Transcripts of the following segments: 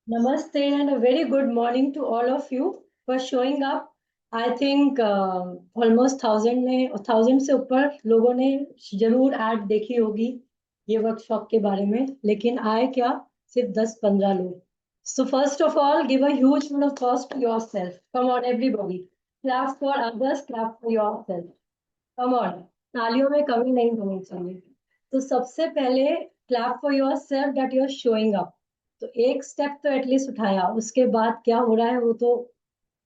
Namaste and a very good morning to all of you for showing up. I think almost thousand से ऊपर लोगों ने जरूर add देखी होगी ये वर्कशॉप के बारे में, लेकिन आए क्या सिर्फ 10-15 लोग. So first of all, give a huge round of applause to yourself. Come on, everybody. Clap for others, clap for yourself. Come on. तालियों में कमी नहीं होनी चाहिए. तो सबसे पहले clap for yourself that you are showing up. तो एक स्टेप तो एटलीस्ट उठाया, उसके बाद क्या हो रहा है वो तो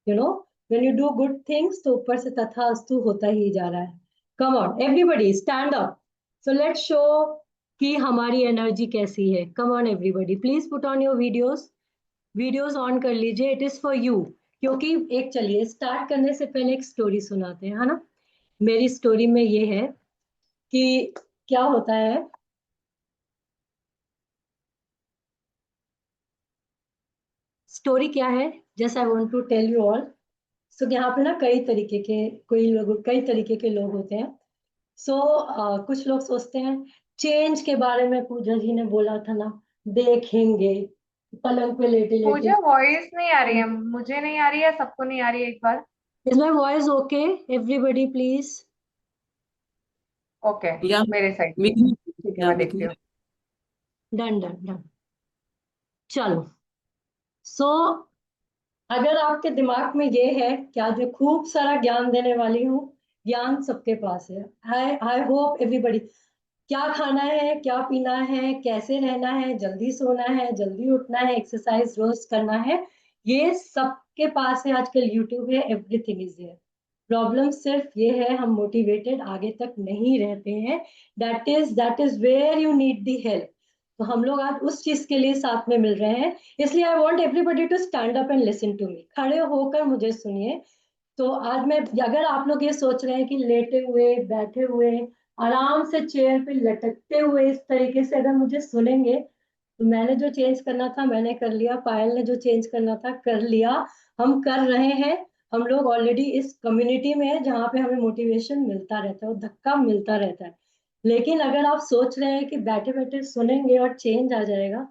you know when you do good things तो ऊपर से तथास्तु होता ही जा रहा है. कम on everybody, stand up. So let's show कि हमारी एनर्जी कैसी है. कम on everybody, please put on your videos on कर लीजिए. It is for you. क्योंकि एक, चलिए स्टार्ट करने से पहले एक स्टोरी सुनाते हैं, है ना. मेरी स्टोरी में ये है कि क्या होता है. स्टोरी क्या है, just I want to tell you all. So यहाँ पे ना कई तरीके के लोग होते हैं. सो कुछ लोग सोचते हैं चेंज के बारे में. पूजा जी ने बोला था ना, देखेंगे पलंग पे लेटे लेटे. मुझे वॉइस नहीं आ रही है। मुझे नहीं आ रही है, सबको नहीं आ रही है एक बार। Is my voice okay? Everybody please. Okay. या मेरे साइड से वीकली ठीक है, या मैं देखती वीकली हूँ। Done done done. चलो. सो अगर आपके दिमाग में ये है कि आज मैं खूब सारा ज्ञान देने वाली हूँ, ज्ञान सबके पास है. आई आई होप एवरीबडी. क्या खाना है, क्या पीना है, कैसे रहना है, जल्दी सोना है, जल्दी उठना है, एक्सरसाइज रोज करना है, ये सबके पास है. आजकल यूट्यूब है, एवरीथिंग इज देयर. प्रॉब्लम सिर्फ ये है हम मोटिवेटेड आगे तक नहीं रहते हैं. That is where you need the help. तो हम लोग आज उस चीज के लिए साथ में मिल रहे हैं. इसलिए I want everybody to stand up and listen to me. खड़े होकर मुझे सुनिए. तो आज मैं, अगर आप लोग ये सोच रहे हैं कि लेटे हुए, बैठे हुए, आराम से चेयर पे लटकते हुए इस तरीके से अगर मुझे सुनेंगे, तो मैंने जो चेंज करना था मैंने कर लिया, पायल ने जो चेंज करना था कर लिया. हम कर रहे हैं. हम लोग ऑलरेडी इस कम्युनिटी में है जहाँ पे हमें मोटिवेशन मिलता रहता है और धक्का मिलता रहता है. लेकिन अगर आप सोच रहे हैं कि बैठे बैठे सुनेंगे और चेंज आ जाएगा,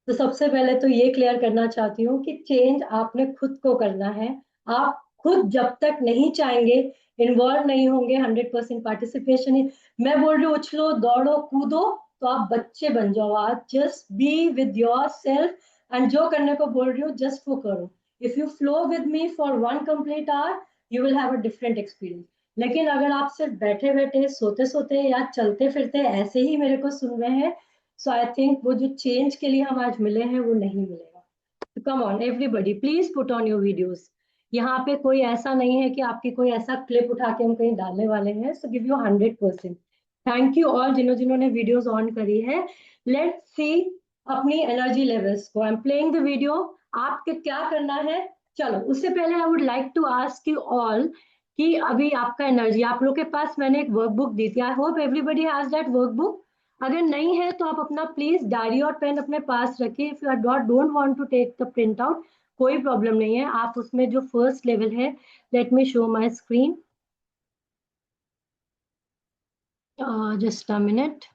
तो सबसे पहले तो ये क्लियर करना चाहती हूँ कि चेंज आपने खुद को करना है. आप खुद जब तक नहीं चाहेंगे, इन्वॉल्व नहीं होंगे, 100% पार्टिसिपेशन. मैं बोल रही हूँ उछलो दौड़ो कूदो, तो आप बच्चे बन जाओ. आज just be with your self. And जो करने को बोल रही हूँ जस्ट वो करो. If you flow with me for 1 complete hour, you will have a different experience. लेकिन अगर आप सिर्फ बैठे बैठे, सोते सोते या चलते फिरते ऐसे ही मेरे को सुन रहे हैं, सो आई थिंक वो जो चेंज के लिए हम आज मिले हैं वो नहीं मिलेगा. तो come on everybody, please put on your videos. यहाँ पे कोई ऐसा नहीं है कि आपकी कोई ऐसा क्लिप उठा के हम कहीं डालने वाले हैं. So give you 100%. Thank you all जिन्होंने वीडियोस ऑन करी है. लेट्स सी अपनी एनर्जी लेवल्स को. I am playing the video. आपके क्या करना है. चलो उससे पहले I would like to ask you all कि अभी आपका एनर्जी, आप लोग के पास मैंने एक वर्कबुक दी थी. आई hope everybody has that workbook. अगर नहीं है तो आप अपना प्लीज डायरी और पेन अपने पास रखिए. If you are don't want to take the print out, कोई प्रॉब्लम नहीं है. आप उसमें जो फर्स्ट लेवल है, let me show my screen, just a minute.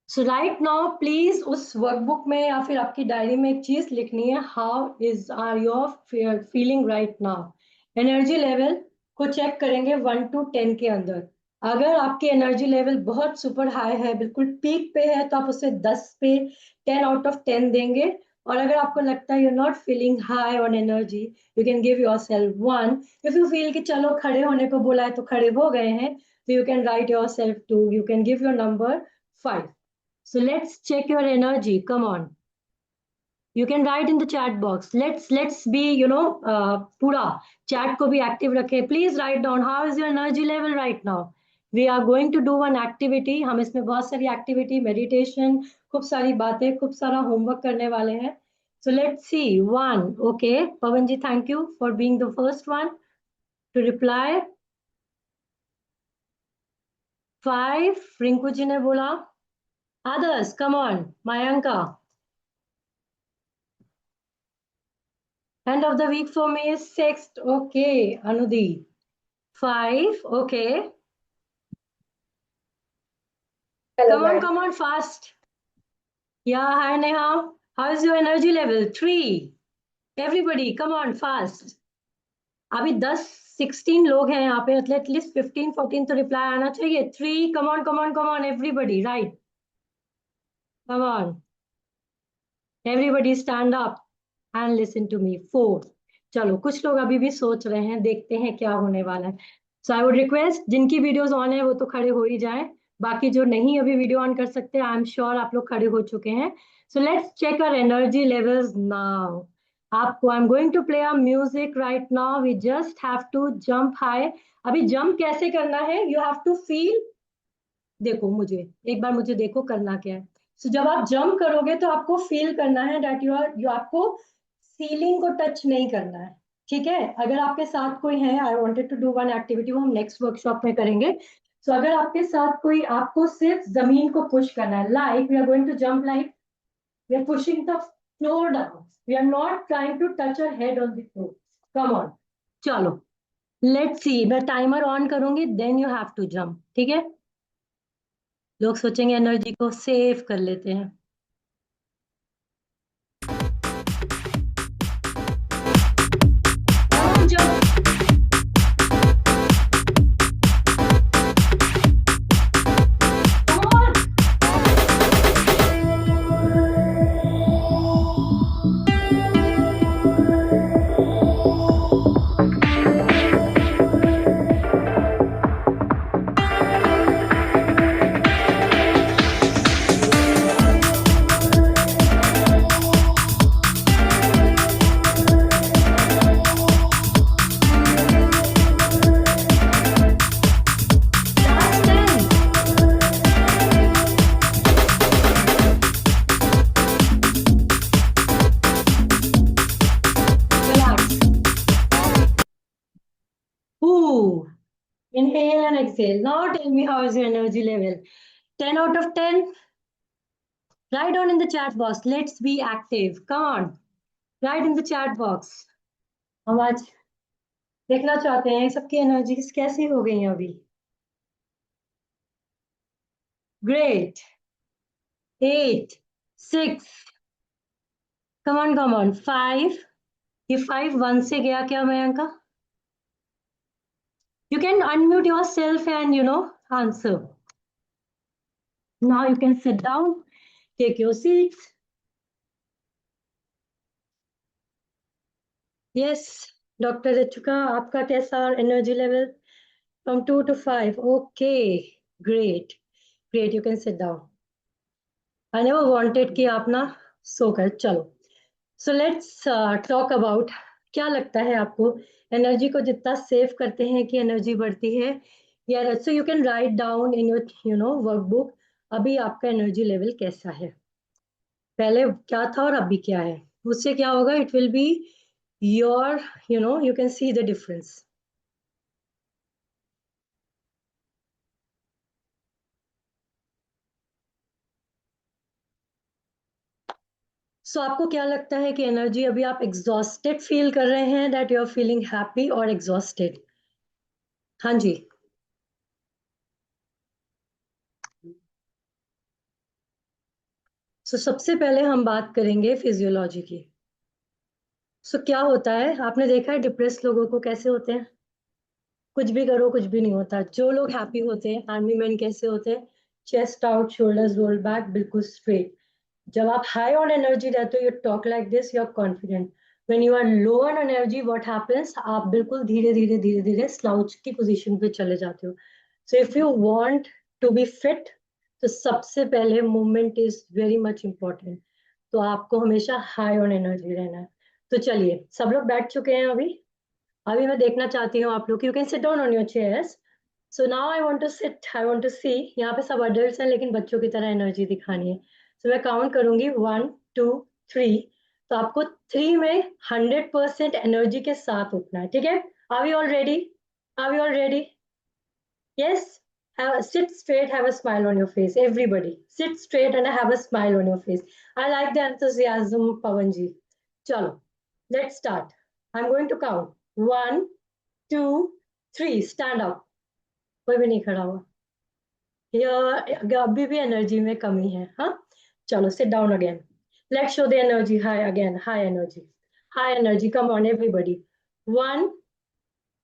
So right now please उस वर्कबुक में या फिर आपकी डायरी में एक चीज लिखनी है. How is are your feeling right now. Energy level को चेक करेंगे 1 to 10 के अंदर. अगर आपकी एनर्जी लेवल बहुत सुपर हाई है, बिल्कुल पीक पे है, तो आप उसे 10 पे 10 out of 10 देंगे. और अगर आपको लगता है you not feeling high on energy, you can give your self 1. If you feel कि चलो खड़े होने को बोला है तो खड़े हो गए हैं, तो you can write your self 2. You can give your number 5. So let's check your energy. Come on. You can write in the chat box. Let's be पूरा chat को भी active रखें. Please write down how is your energy level right now. We are going to do one activity. हम इसमें बहुत सारी activity, meditation, खूब सारी बातें, खूब सारा homework करने वाले हैं. So let's see. 1. Okay. Pawan ji, thank you for being the first one to reply. 5. Rinku ji ने बोला. Others, come on. Mayanka. End of the week for me is 6th. Okay, Anudi. 5. Okay. Hello, Come on, fast. Yeah, hi Neha. How is your energy level? 3. Everybody, come on, fast. अभी 10-16 लोग हैं यहाँ पे, at least 15-14 तो reply आना चाहिए. 3. Come on, everybody, right? Come on. Everybody stand up and listen to me. 4. चलो, कुछ लोग अभी भी सोच रहे हैं, देखते हैं क्या होने वाला है. सो आई वुड रिक्वेस्ट, जिनकी वीडियोस ऑन है वो तो खड़े हो ही जाएं. बाकी जो नहीं अभी वीडियो ऑन कर सकते, आई एम श्योर आप लोग खड़े हो चुके हैं. So let's check our energy levels now. आपको I am going to play a music right now. We just have to jump high. अभी जंप कैसे करना है? You have to feel. देखो मुझे, एक बार मुझे देखो करना क्या है. सो जब आप जंप करोगे तो आपको फील करना है दैट यू आपको सीलिंग को टच नहीं करना है. ठीक है? अगर आपके साथ कोई है, I wanted to do one activity, वो हम नेक्स्ट वर्कशॉप में करेंगे. सो अगर आपके साथ कोई, आपको सिर्फ जमीन को पुश करना है. Like we are going to jump, like we are pushing the floor down. We are not trying to touch our head on the floor. Come on. चलो, लेट्स सी. मैं टाइमर ऑन करूंगी, then you have to jump. ठीक है? लोग सोचेंगे energy को save कर लेते हैं. Inhale and exhale. Now tell me, how is your energy level? 10 out of 10. Write down in the chat box. Let's be active. Come on. Write in the chat box. हम आज देखना चाहते हैं सबकी एनर्जी कैसी हो गई है अभी. Great. 8, 6. Come on. 5. ये 5 1 से गया क्या Mayanka? You can unmute yourself and answer. Now you can sit down. Take your seats. Yes, Dr. Richuka, आपका कैसा energy level? From 2 to 5. Okay, great. Great, you can sit down. I never wanted कि आप ना सोकर. चलो. So let's talk about, क्या लगता है आपको एनर्जी को जितना सेव करते हैं कि एनर्जी बढ़ती है? या so you can write down in your workbook अभी आपका एनर्जी लेवल कैसा है, पहले क्या था और अभी क्या है. उससे क्या होगा? It will be your, you can see the difference. सो आपको क्या लगता है कि एनर्जी अभी आप एग्जॉस्टेड फील कर रहे हैं, that you are feeling happy और एग्जॉस्टेड? हाँ जी. सो सबसे पहले हम बात करेंगे फिजियोलॉजी की. सो क्या होता है, आपने देखा है डिप्रेस लोगों को कैसे होते हैं? कुछ भी करो कुछ भी नहीं होता. जो लोग हैप्पी होते हैं, आर्मी मैन कैसे होते हैं? Chest out, shoulders rolled back, बिल्कुल स्ट्रेट. जब आप हाई ऑन एनर्जी रहते हो, you talk like this, you are confident. When you are low on energy, what happens, आप बिल्कुल धीरे धीरे स्लाउच की पोजीशन पे चले जाते हो. So if you want to be fit, तो सबसे पहले movement is very much important. तो आपको हमेशा हाई ऑन एनर्जी रहना है. तो चलिए, सब लोग बैठ चुके हैं अभी. अभी मैं देखना चाहती हूँ आप लोग, you can sit down on your chairs. So now I want to sit, I want to see. यहाँ पे सब अडल्ट हैं लेकिन बच्चों की तरह एनर्जी दिखानी है. सो मैं काउंट करूंगी 1, 2, 3. तो आपको 3 में 100% एनर्जी के साथ उठना है. ठीक है? Are we all ready? Are we all ready? Yes. Sit straight, have a smile on your face. Everybody, sit straight and have a smile on your face. I like the enthusiasm, Pavanji. Chalo, let's start. I'm going to count 1, 2, 3 stand up, कोई भी नहीं खड़ा हुआ। अभी भी energy में कमी है, हाँ। चलो sit down again, let's show the energy high again, high energy, high energy, come on everybody, 1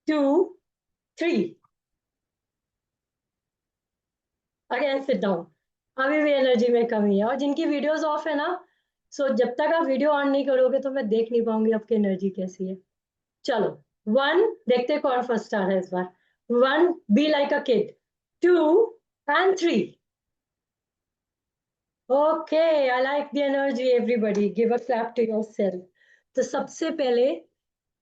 2 3, again sit down. अभी भी एनर्जी में कमी है, और जिनकी वीडियोस ऑफ है ना, सो जब तक आप वीडियो ऑन नहीं करोगे तो मैं देख नहीं पाऊंगी आपकी एनर्जी कैसी है। चलो, 1, देखते हैं कौन फर्स्ट आ रहा है इस बार। 1, be like a kid, 2 and 3। Okay, I like the energy, everybody give a clap to yourself. तो सबसे पहले,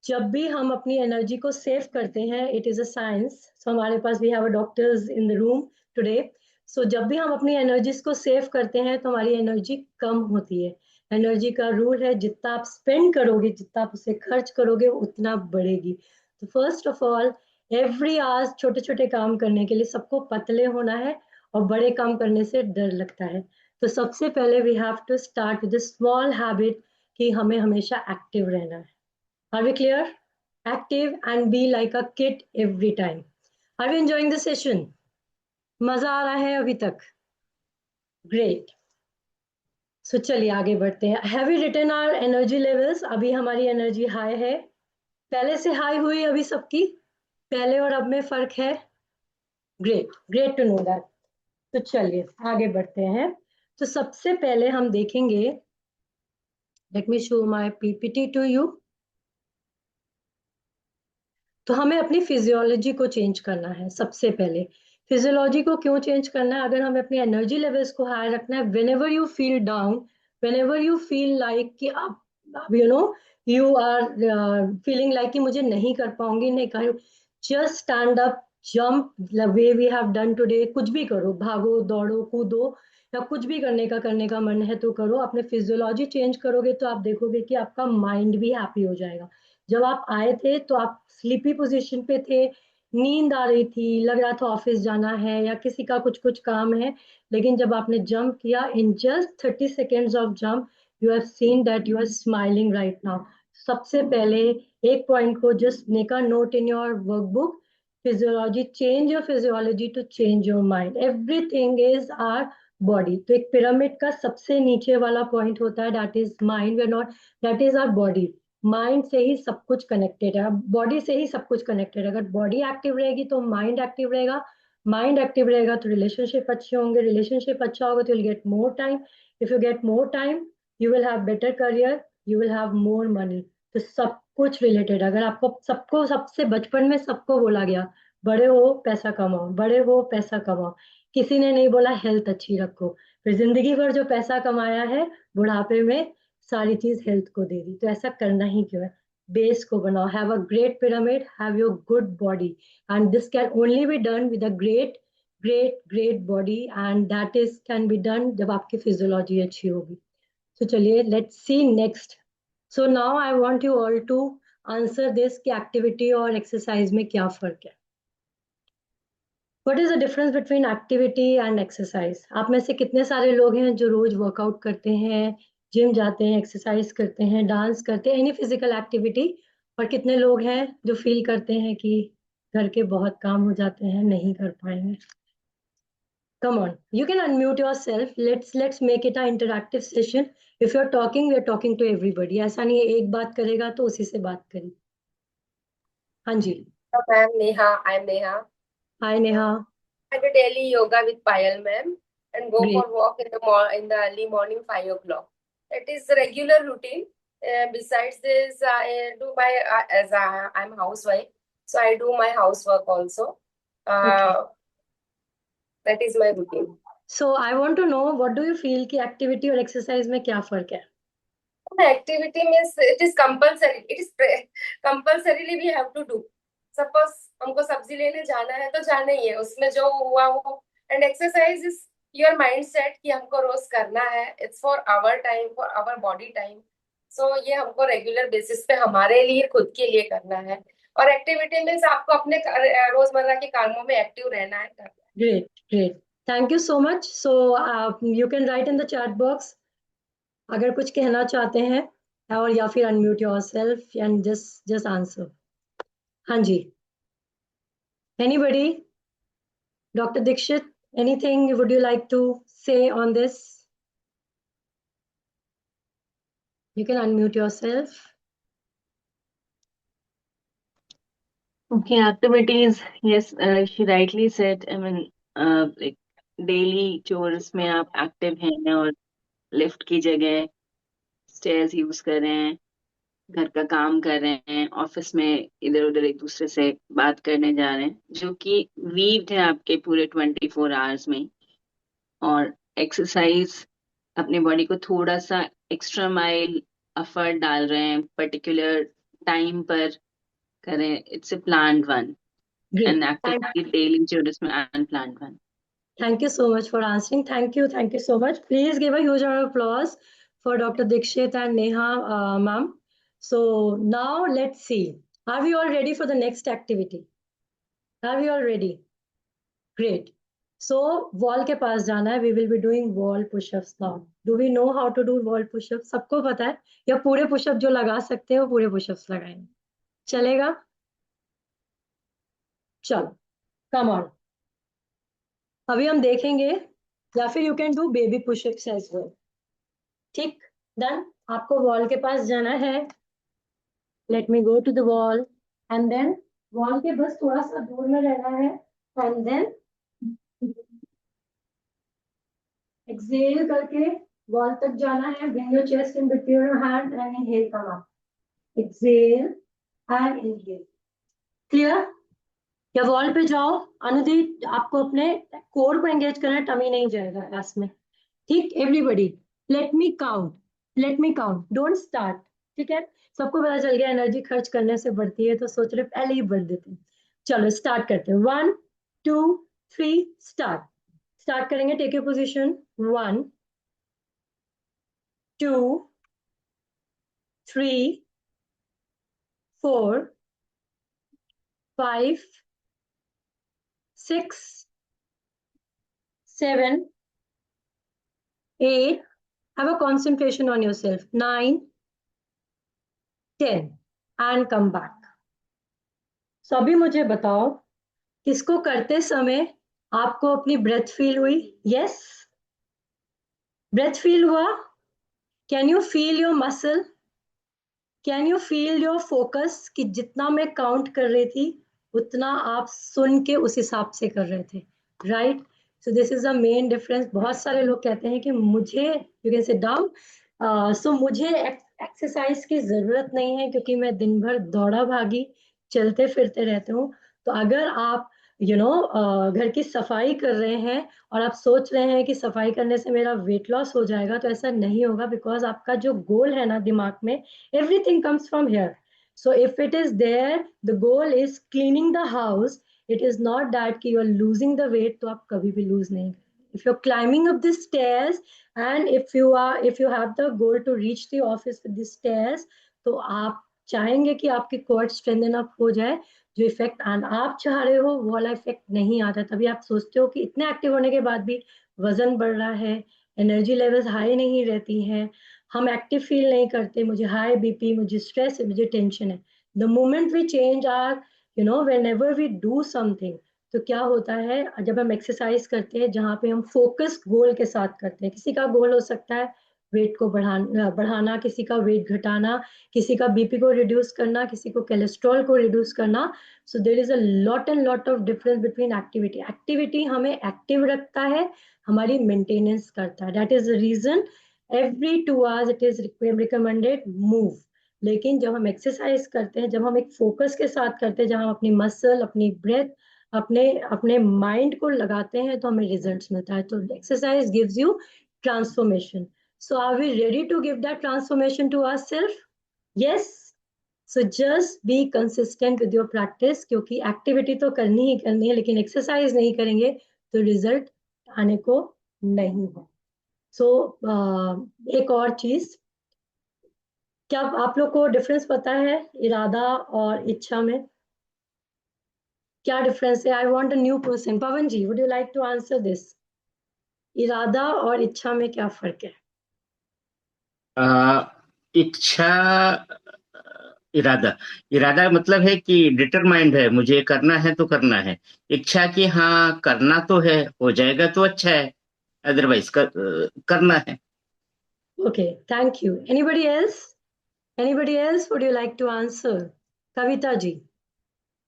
जब भी हम अपनी एनर्जी को सेव करते हैं, it is a science, so हमारे पास we have doctors in the room today. So जब भी हम अपनी एनर्जीज को सेव करते हैं तो हमारी एनर्जी कम होती है। एनर्जी का रूल है, जितना आप स्पेंड करोगे, जितना आप उसे खर्च करोगे, उतना बढ़ेगी। तो first of all, every hours छोटे छोटे काम करने के लिए सबको पतले होना है, और बड़े काम करने से डर लगता है। तो सबसे पहले we have to start with small habit, कि हमें हमेशा एक्टिव रहना है। Are we clear? Active and be like a kid every time. Are we enjoying the session? मजा आ रहा है अभी तक? Great. So चलिए आगे बढ़ते हैं। Have we written our energy levels? अभी हमारी एनर्जी हाई है, पहले से हाई हुई अभी सबकी, पहले और अब में फर्क है। Great, great to know that. तो चलिए आगे बढ़ते हैं। तो सबसे पहले हम देखेंगे, let me show my PPT to you. तो हमें अपनी फिजियोलॉजी को चेंज करना है सबसे पहले। फिजियोलॉजी को क्यों चेंज करना है? अगर हमें अपनी एनर्जी लेवल्स को हाई रखना है, when ever you feel down, when ever you feel like कि आप यू आर फीलिंग लाइक कि मुझे नहीं कर पाऊंगी, नहीं कर, just stand up, jump the way we have done today. कुछ भी करो, भागो दौड़ो कूदो, या कुछ भी करने का मन है तो करो। अपने फिजियोलॉजी चेंज करोगे तो आप देखोगे कि आपका माइंड भी हैप्पी हो जाएगा। जब आप आए थे तो आप स्लीपी पोजीशन पे थे, नींद आ रही थी, लग रहा था ऑफिस जाना है या किसी का कुछ कुछ काम है, लेकिन जब आपने जंप किया, in just 30 seconds of jump, you have seen that you are smiling right now. सबसे पहले एक पॉइंट को just make a note in your workbook, physiology, change your physiology to change your mind, everything is our body. तो एक pyramid का सबसे नीचे वाला पॉइंट होता है, that is mind, way not, that is our body. Mind से ही सब कुछ कनेक्टेड है, बॉडी से ही सब कुछ कनेक्टेड है। अगर बॉडी एक्टिव रहेगी तो माइंड एक्टिव रहेगा, माइंड एक्टिव रहेगा तो रिलेशनशिप अच्छे होंगे, रिलेशनशिप अच्छा होगा तो you will get more time, if you get more time you will have better career, you will have more money. तो सब कुछ रिलेटेड। अगर आपको सबको, सबसे बचपन में सबको बोला गया, बड़े हो पैसा कमाओ, बड़े हो पैसा कमाओ, किसी ने नहीं बोला हेल्थ अच्छी रखो। फिर जिंदगी भर जो पैसा कमाया है, बुढ़ापे में सारी चीज हेल्थ को दे दी। तो ऐसा करना ही क्यों है? बेस को बनाओ, have a great pyramid, have your good body, and this can only be done with a great great great body, and that is can be done जब आपकी फिजियोलॉजी अच्छी होगी। तो चलिए let's see next. So now I want you all to answer this, कि activity और exercise में क्या फर्क है। What is the difference between activity and exercise? आप में से कितने सारे लोग हैं जो रोज वर्कआउट करते हैं, जिम जाते हैं, एक्सरसाइज करते हैं, डांस करते हैं, एनी फिजिकल एक्टिविटी? और कितने लोग हैं जो फील करते हैं कि घर के बहुत काम हो जाते हैं, नहीं कर पाएंगे? Come on, you can unmute yourself. Let's make it an interactive session. If you're talking, we are talking to everybody. ऐसा नहीं है एक बात करेगा तो उसी से बात करी। हाँ जी। Ma'am Neha, I'm Neha. Hi Neha. I do daily yoga with Payal ma'am and go great. for walk in the early morning 5 o'clock. It is a regular routine. Besides this, I do my I'm housewife, so I do my housework also. Okay, Uh, that is my routine. So I want to know, what do you feel कि activity और exercise में क्या फर्क है? The activity means it is compulsory. It is compulsorily we have to do. Suppose हमको सब्जी लेने जाना है तो जाना ही है, उसमें जो हुआ वो. And exercise is your mindset कि हमको रोज करना है. It's for our time, for our body time. So ये हमको रेगुलर बेसिस पे हमारे लिए, खुद के लिए करना है. और एक्टिविटी मीन्स आपको अपने रोजमर्रा के कामों में एक्टिव रहना है, करना है. Great, great, thank you so much. So you can write in the chat box अगर कुछ कहना चाहते हैं, और या फिर unmute yourself and just answer. हाँ जी। Anybody? Dr. Dixit, anything would you like to say on this? You can unmute yourself. Okay, activities. Yes, she rightly said. I mean, like daily chores में आप active हैं और lift की जगह stairs use कर रहे हैं, घर का काम कर रहे हैं, ऑफिस में इधर उधर एक दूसरे से बात करने जा रहे हैं, जो कि वीव्ड है आपके पूरे 24 आवर्स में। और एक्सरसाइज अपने बॉडी को थोड़ा सा एक्स्ट्रा माइल एफर्ट डाल रहे हैं, पर्टिकुलर टाइम पर करें। It's a planned one Great. And activity daily जो इसमें unplanned one. Thank you so much for answering. Thank you so much. Please give a huge round of applause for Dr. Dikshit and Neha, ma'am. So now let's see. Are we all ready for the next activity? Are we all ready? Great. So wall के पास जाना है. We will be doing wall push-ups now. Do we know how to do wall push-ups? सबको पता है? या पूरे push-up जो लगा सकते हो पूरे push-ups लगाएंगे? चलेगा? चलो. Come on. अभी हम देखेंगे या फिर you can do baby pushups as well. ठीक, डन. आपको वॉल के पास जाना है. Let me go to the wall and then wall के बस थोड़ा सा दूर में रहना है एंड देन एक्सहेल करके वॉल तक जाना है. Bring your chest in between your hand and inhale come up. Exhale and inhale. Clear? या वॉल पे जाओ. अनुदीप, आपको अपने कोर को एंगेज करना है, टमी नहीं जाएगा एस में. ठीक, everybody let me count, don't start. ठीक है, सबको पता चल गया एनर्जी खर्च करने से बढ़ती है, तो सोच रहे पहले ही बढ़ देते हैं. चलो स्टार्ट करते हैं. 1 2 3 स्टार्ट करेंगे. Take your position. 1 2 3 4 5 6 7 8. Have a concentration on yourself. 9 10 and come back. So अभी मुझे बताओ, किसको करते समय आपको अपनी ब्रेथ फील हुई? यस, ब्रेथ फील हुआ? Can you feel your muscle? Can you feel your focus कि जितना मैं काउंट कर रही थी उतना आप सुन के उस हिसाब से कर रहे थे, right? So this is the main difference. बहुत सारे लोग कहते हैं कि मुझे, यू कैन सिट डाउन, सो मुझे एक्सरसाइज की जरूरत नहीं है क्योंकि मैं दिन भर दौड़ा भागी चलते फिरते रहते हूँ. तो अगर आप घर की सफाई कर रहे हैं और आप सोच रहे हैं कि सफाई करने से मेरा वेट लॉस हो जाएगा, तो ऐसा नहीं होगा. बिकॉज आपका जो गोल है ना दिमाग में, everything comes from here. So if it is there, the goal is cleaning the house. It is not that कि you are losing the weight, तो आप कभी भी lose नहीं. If you're climbing up the stairs and if you have the goal to reach the office with the stairs, तो आप चाहेंगे कि आपकी quad strengthen up हो जाए. जो इफेक्ट आप चाह रहे हो वो वाला इफेक्ट नहीं आता. तभी आप सोचते हो कि इतने एक्टिव होने के बाद भी वजन बढ़ रहा है, एनर्जी लेवल्स हाई नहीं रहती हैं, हम एक्टिव फील नहीं करते, मुझे हाई बीपी, मुझे स्ट्रेस है, मुझे टेंशन है. The moment we change our whenever we do something, तो क्या होता है जब हम एक्सरसाइज करते हैं जहाँ पे हम फोकस गोल के साथ करते हैं. किसी का गोल हो सकता है वेट को बढ़ाना, किसी का वेट घटाना, किसी का बीपी को रिड्यूस करना, किसी को कोलेस्ट्रॉल को रिड्यूस करना. So there is a lot and lot of difference between activity. Activity हमें एक्टिव रखता है, हमारी मेंटेनेंस करता है. That is the reason every 2 hours it is recommended move. लेकिन जब हम एक्सरसाइज करते हैं, जब हम एक फोकस के साथ करते हैं, जहां हम अपनी मसल, अपनी ब्रेथ, अपने अपने माइंड को लगाते हैं, तो हमें रिजल्ट्स मिलता है. तो exercise gives you transformation. So are we ready to give that transformation to ourselves? Yes. So just be consistent with your practice, क्योंकि एक्टिविटी तो करनी ही करनी है, लेकिन एक्सरसाइज नहीं करेंगे तो रिजल्ट आने को नहीं है. सो एक और चीज, क्या आप लोग को डिफरेंस पता है इरादा और इच्छा में? क्या डिफरेंस है? I want a new person. Pavan ji, would you like to answer this? इरादा और इच्छा में क्या फर्क है? इच्छा इरादा। इरादा मतलब है कि डिटरमाइंड है, मुझे करना है तो करना है। इच्छा कि हाँ करना तो है, हो जाएगा तो अच्छा है, अदरवाइज करना है। Okay, thank you. Anybody else? Anybody else would you like to answer? Kavita ji,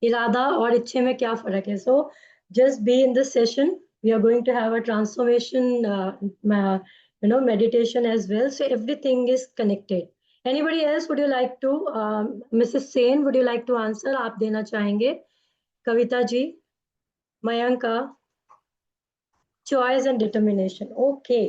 इरादा और इच्छे में क्या फर्क है? So just be in this session. We are going to have a transformation, meditation as well. So everything is connected. Anybody else would you like to, Mrs. Sen, would you like to answer? आप देना चाहेंगे? Kavita ji, Mayanka, choice and determination. Okay,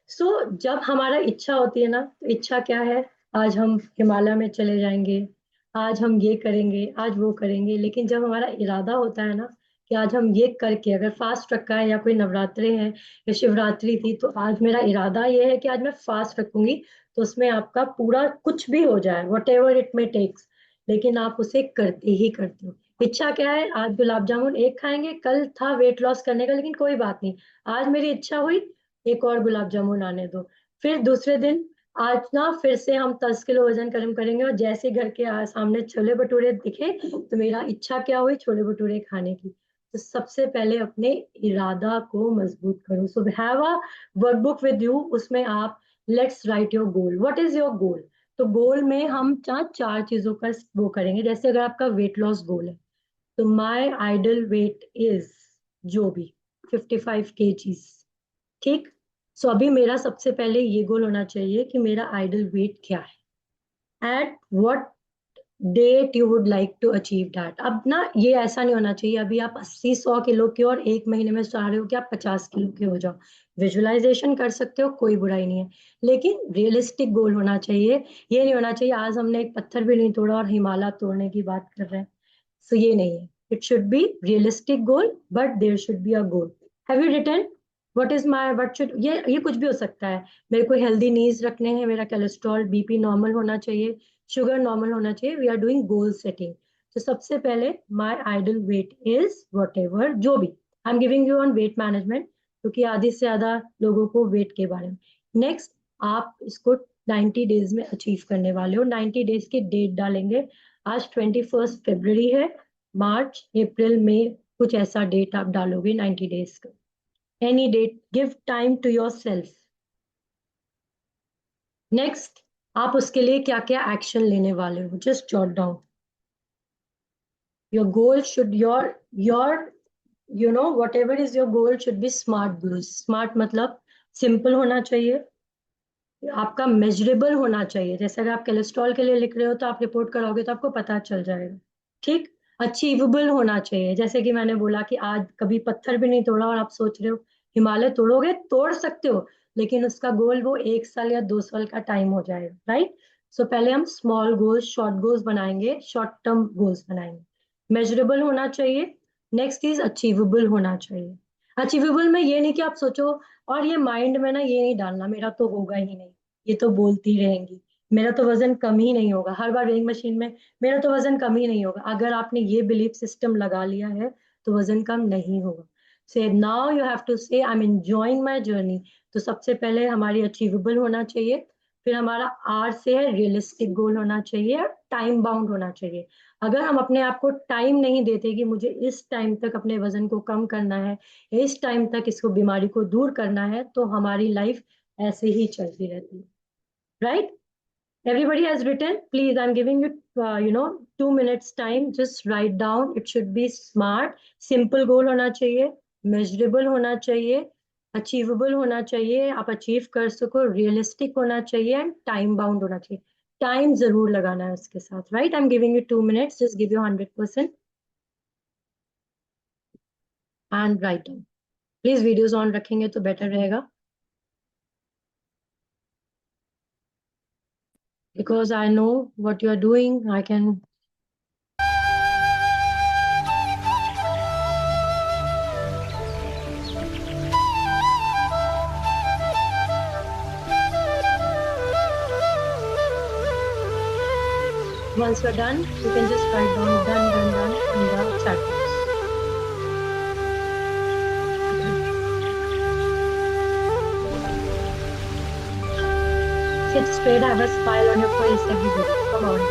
so जब हमारा इच्छा होती है ना, तो इच्छा क्या है? आज हम हिमालय में चले जाएंगे, आज हम ये करेंगे, आज वो करेंगे। लेकिन जब हमारा इरादा होता है ना कि आज हम ये करके, अगर फास्ट रखा है या कोई नवरात्रे हैं या शिवरात्रि थी, तो आज मेरा इरादा ये है कि आज मैं फास्ट रखूंगी, तो उसमें आपका पूरा कुछ भी हो जाए, whatever it may takes, लेकिन आप उसे करते ही करते हो। इच्छा क्या है? आज गुलाब जामुन एक खाएंगे, कल था वेट लॉस करने का, लेकिन कोई बात नहीं, आज मेरी इच्छा हुई एक और गुलाब जामुन आने दो। फिर दूसरे दिन, आज ना फिर से हम 10 किलो वजन कम करेंगे, और जैसे घर के सामने छोले भटूरे दिखे, तो मेरा इच्छा क्या हुई? छोले भटूरे खाने की। तो सबसे पहले अपने इरादा को मजबूत करो। So have a workbook with you, उसमें आप let's write your goal. What is your गोल? तो गोल में हम चार चीजों का वो करेंगे। जैसे अगर आपका वेट लॉस गोल है, तो माय आइडल वेट इज, जो भी 55 kgs, ठीक। सो अभी मेरा सबसे पहले ये गोल होना चाहिए कि मेरा आइडल वेट क्या है, at what date you would like to achieve that. अब ना ये ऐसा नहीं होना चाहिए अभी आप 80-100 किलो के और एक महीने में चाह रहे हो कि आप 50 किलो के हो जाओ। विजुअलाइजेशन कर सकते हो, कोई बुराई नहीं है, लेकिन रियलिस्टिक गोल होना चाहिए। ये नहीं होना चाहिए आज हमने एक पत्थर भी नहीं तोड़ा और हिमालय तोड़ने की बात कर रहे हैं। सो ये नहीं है। It should be realistic goal, but there should be a goal. Have you written what is my, what should, ये कुछ भी हो सकता है। मेरे को हेल्दी नीज रखने हैं, मेरा कोलेस्ट्रॉल बीपी नॉर्मल होना चाहिए, शुगर नॉर्मल होना चाहिए। We are doing goal setting. तो सबसे पहले my ideal weight is whatever, जो भी। I am giving you on weight management, क्योंकि आधी से ज्यादा लोगों को वेट के बारे में। नेक्स्ट, आप इसको 90 डेज में अचीव करने वाले हो। 90 डेज की डेट डालेंगे। आज 21 फरवरी है, मार्च अप्रैल में कुछ ऐसा डेट आप डालोगे 90 डेज का। Any date, give time to your self. Next, आप उसके लिए क्या क्या एक्शन लेने वाले हो, just jot down. Your goal should, your whatever is your goal should be smart goals. Smart मतलब सिंपल होना चाहिए, आपका मेजरेबल होना चाहिए। जैसे अगर आप कोलेस्ट्रॉल के लिए लिख रहे हो, तो आप रिपोर्ट कराओगे तो आपको पता चल जाएगा, ठीक। अचीवेबल होना चाहिए, जैसे कि मैंने बोला कि आज कभी पत्थर भी नहीं तोड़ा और आप सोच रहे हो हिमालय तोड़ोगे, तोड़ सकते हो, लेकिन उसका गोल वो 1 साल या 2 साल का टाइम हो जाएगा, राइट। सो पहले हम स्मॉल गोल्स, शॉर्ट गोल्स बनाएंगे, शॉर्ट टर्म गोल्स बनाएंगे। मेजरेबल होना चाहिए। नेक्स्ट इज अचीवेबल होना चाहिए। अचीवेबल में ये नहीं कि आप सोचो, और ये माइंड में ना ये नहीं डालना मेरा तो होगा ही नहीं, ये तो बोलती रहेंगी, मेरा तो वजन कम ही नहीं होगा, हर बार वेइंग मशीन में मेरा तो वजन कम ही नहीं होगा। अगर आपने ये बिलीफ सिस्टम लगा लिया है, तो वजन कम नहीं होगा। से नाउ यू हैव टू से I am enjoying my journey. तो सबसे पहले हमारी अचीवेबल होना चाहिए, फिर हमारा आर से है रियलिस्टिक गोल होना चाहिए, और टाइम बाउंड होना चाहिए। अगर हम अपने आप को टाइम नहीं देते कि मुझे इस टाइम तक अपने वजन को कम करना है, इस टाइम तक इसको बीमारी को दूर करना है, तो हमारी लाइफ ऐसे ही चलती रहती है, right. Everybody has written. Please, I'm giving you, 2 minutes time. Just write down. It should be smart. Simple goal होना चाहिए, measurable होना चाहिए, achievable होना चाहिए, आप अचीव कर सको, realistic होना चाहिए, and time bound होना चाहिए। टाइम जरूर लगाना है उसके साथ, right? I'm giving you 2 minutes. Just give you 100% and write down. Please videos on रखेंगे तो better रहेगा, because I know what you are doing. I can. Once you're done, you can just write down done in the chat box. Sit straight, have a smile on your face, everybody. Come on.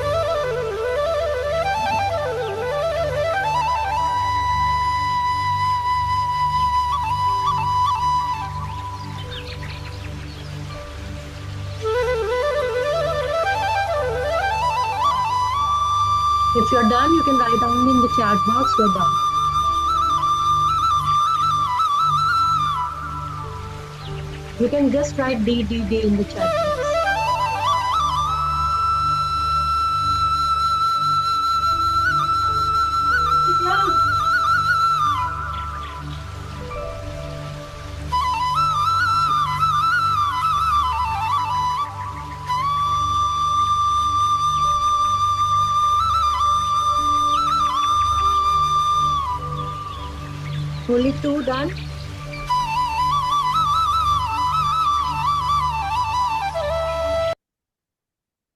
If you're done, you can write down in the chat box, you're done. You can just write D in the chat box. Only 2 done.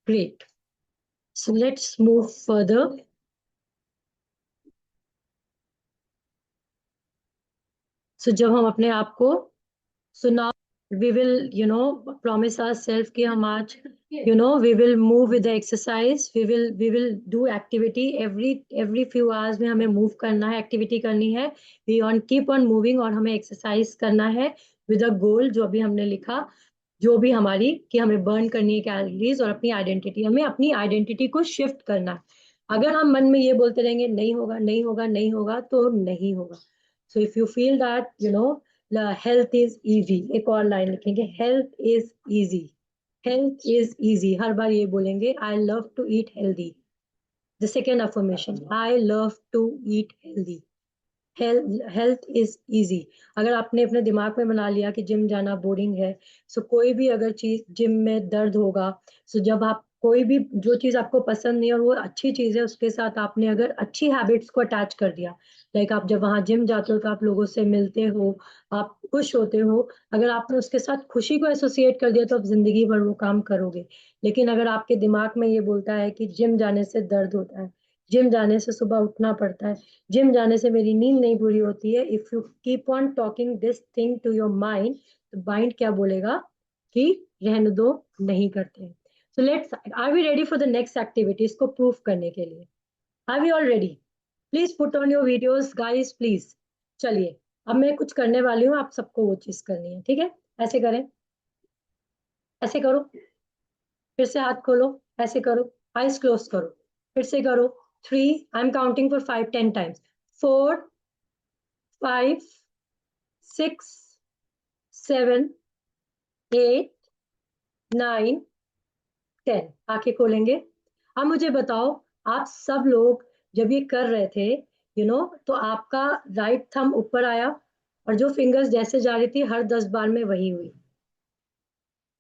Great. So let's move further. So जब हम अपने आप को, so now we will, promise ourselves कि हम आज, we will move with the exercise. We will do activity every few hours में हमें move करना है, activity करनी है. We keep on moving और हमें exercise करना है with a goal जो अभी हमने लिखा, जो भी हमारी कि हमें burn करनी है कैलोरीज और अपनी आइडेंटिटी, हमें अपनी आइडेंटिटी को शिफ्ट करना है. अगर हम मन में ये बोलते रहेंगे नहीं होगा नहीं होगा नहीं होगा तो नहीं होगा. So if you feel that, health is easy, एक और लाइन लिखेंगे, health is easy. Health is easy. हर बार ये बोलेंगे, I love to eat healthy. The second affirmation, I love to eat healthy. Health is easy. अगर आपने अपने दिमाग में बना लिया कि जिम जाना बोरिंग है, सो कोई भी अगर चीज जिम में दर्द होगा, सो जब आप कोई भी जो चीज आपको पसंद नहीं और वो अच्छी चीज है, उसके साथ आपने अगर अच्छी हैबिट्स को अटैच कर दिया, लाइक आप जब वहां जिम जाते हो तो आप लोगों से मिलते हो, आप खुश होते हो, अगर आपने उसके साथ खुशी को एसोसिएट कर दिया तो आप जिंदगी भर वो काम करोगे. लेकिन अगर आपके दिमाग में ये बोलता है कि जिम जाने से दर्द होता है, जिम जाने से सुबह उठना पड़ता है, जिम जाने से मेरी नींद नहीं पूरी होती है, if you keep on talking this thing to your mind, तो माइंड क्या बोलेगा कि रहने दो, नहीं करते. So let's, are we ready for the next activity, इसको प्रूफ करने के लिए? Are we all ready? Please put on your videos guys, please. चलिए, अब मैं कुछ करने वाली हूँ, आप सबको वो चीज करनी है, ठीक है? ऐसे करें, ऐसे करो, फिर से हाथ खोलो, ऐसे करो, आईज क्लोज करो, फिर से करो. 3, आई एम काउंटिंग फॉर 5 10 टाइम्स. 4 5 6 7 8 9 10. आंखें खोलेंगे. अब मुझे बताओ, आप सब लोग जब ये कर रहे थे, तो आपका राइट थंब ऊपर आया और जो फिंगर्स जैसे जा रही थी हर 10 बार में वही हुई.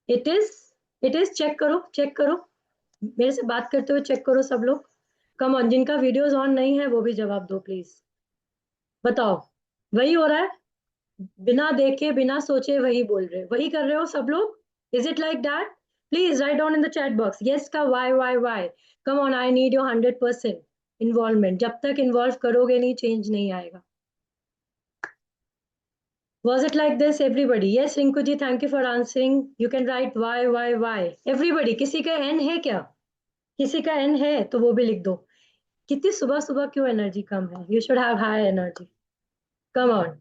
इट इज चेक करो, चेक करो, मेरे से बात करते हुए चेक करो सब लोग. कम ऑन, जिनका वीडियोस ऑन नहीं है वो भी जवाब दो प्लीज. बताओ, वही हो रहा है? बिना देखे बिना सोचे वही बोल रहे, वही कर रहे हो सब लोग? Is it like that? Please write down in the chat box yes का Y. Come on, I need your 100% involvement. जब तक इन्वॉल्व करोगे नहीं, चेंज नहीं आएगा. Was it like this, everybody? Yes, Rinku ji, thank you for answering. You can write why. Everybody, किसी का N है क्या? किसी का N है तो वो भी लिख दो. कितनी सुबह सुबह क्यों एनर्जी कम है? You should have high energy. Come on.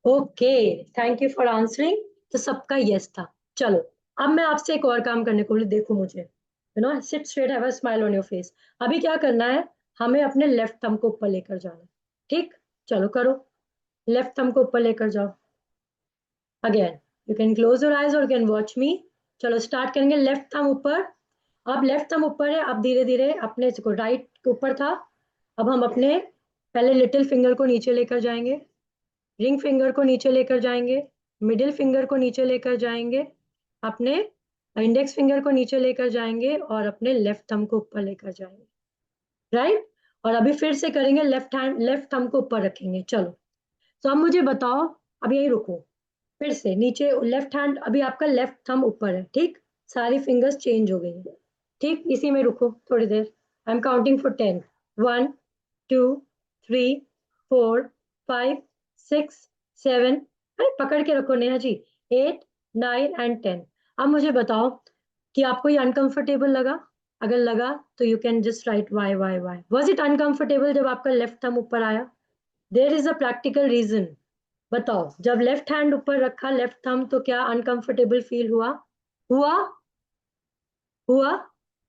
Okay, thank you for answering. तो सबका yes था. चलो, अब मैं आपसे एक और काम करने को बोली, देखो मुझे, sit straight, have a smile on your face. अभी क्या करना है, हमें अपने लेफ्ट थंब को ऊपर लेकर जाना है. ठीक, चलो करो, लेफ्ट थंब को ऊपर लेकर जाओ. Again you can close your eyes और यू कैन वॉच मी. चलो स्टार्ट करेंगे. लेफ्ट थंब ऊपर. अब लेफ्ट थंब ऊपर है, अब धीरे धीरे अपने को, राइट के ऊपर था, अब हम अपने पहले लिटिल फिंगर को नीचे लेकर जाएंगे, रिंग फिंगर को नीचे लेकर जाएंगे, मिडिल फिंगर को नीचे लेकर जाएंगे, अपने इंडेक्स फिंगर को नीचे लेकर जाएंगे और अपने लेफ्ट थंब को ऊपर लेकर जाएंगे. राइट? और अभी फिर से करेंगे, लेफ्ट थंब को ऊपर रखेंगे. चलो, तो अब मुझे बताओ, अब यही रुको, फिर से नीचे लेफ्ट हैंड, अभी आपका लेफ्ट थंब ऊपर है, ठीक, सारी फिंगर्स चेंज हो गई है, ठीक, इसी में रुको थोड़ी देर. I am counting for 10. 1 2 3 4 5 6 7, अरे पकड़ के रखो नेहा जी, 8 9 एंड 10. अब मुझे बताओ कि आपको ये अनकंफर्टेबल लगा? अगर लगा तो you can just write why. Was it uncomfortable जब आपका लेफ्ट थंब ऊपर आया? There is a practical reason. बताओ, जब लेफ्ट हैंड ऊपर रखा, लेफ्ट थंब, तो क्या अनकंफर्टेबल फील हुआ? हुआ?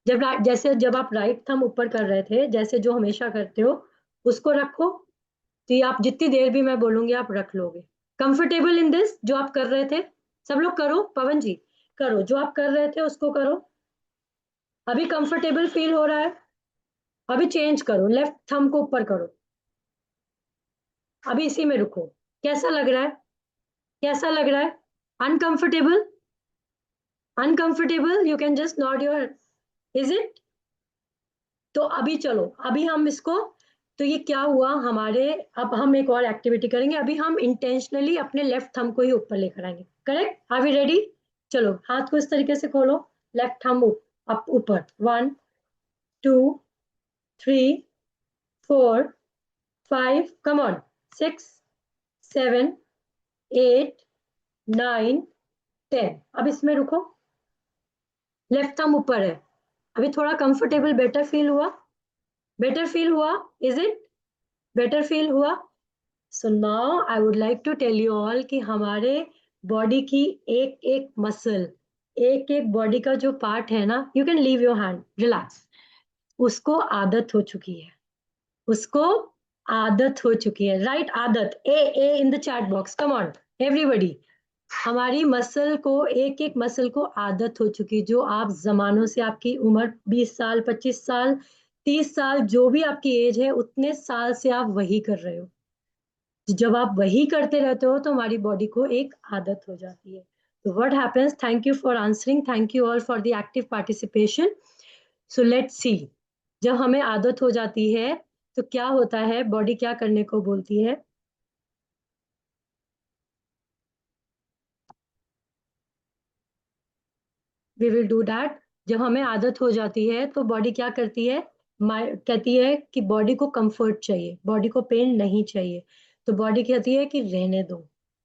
जब आप राइट थंब ऊपर कर रहे थे, जैसे जो हमेशा करते हो, उसको रखो। तो ये आप जितनी देर भी मैं बोलूंगी आप रख लोगे। कंफर्टेबल इन दिस जो आप कर रहे थे? सब लोग करो, पवन जी करो, जो आप कर रहे थे उसको करो। अभी कंफर्टेबल फील हो रहा है? अभी चेंज करो, लेफ्ट थंब को ऊपर करो, अभी इसी में रुको। कैसा लग रहा है? कैसा लग रहा है? Uncomfortable? Uncomfortable? You can just nod your, is it? तो अभी चलो, अभी हम इसको, तो ये क्या हुआ हमारे, अब हम एक और एक्टिविटी करेंगे। अभी हम इंटेंशनली अपने लेफ्ट थंब को ही ऊपर लेकर आएंगे। करेक्ट? Are we ready? चलो हाथ को इस तरीके से खोलो, लेफ्ट थंब अप ऊपर। 1 2 3 4 5, कम ऑन, 6 7 8 9 10। अब इसमें रुको, लेफ्ट थंब ऊपर है। अभी थोड़ा कंफर्टेबल, बेटर फील हुआ? बेटर फील हुआ? इज इट बेटर फील हुआ? So now I would like to tell you all कि हमारे बॉडी की एक एक मसल, एक एक बॉडी का जो पार्ट है ना, you can leave your hand, relax, उसको आदत हो चुकी है। उसको आदत हो चुकी है, राइट? आदत, A in the chat box, come on everybody. हमारी मसल को, एक एक मसल को आदत हो चुकी, जो आप जमानों से, आपकी उम्र 20 साल, 25 साल, 30 साल, जो भी आपकी एज है, उतने साल से आप वही कर रहे हो। जब आप वही करते रहते हो तो हमारी बॉडी को एक आदत हो जाती है। तो what happens, thank you for answering, thank you all for the active participation. So let's सी, जब हमें आदत हो जाती है तो क्या होता है, बॉडी क्या करने को बोलती है? We will do that. जब हमें आदत हो जाती है तो बॉडी क्या करती है? कहती है कि बॉडी को कंफर्ट चाहिए, बॉडी को पेन नहीं चाहिए। तो बॉडी कहती है कि रहने दो,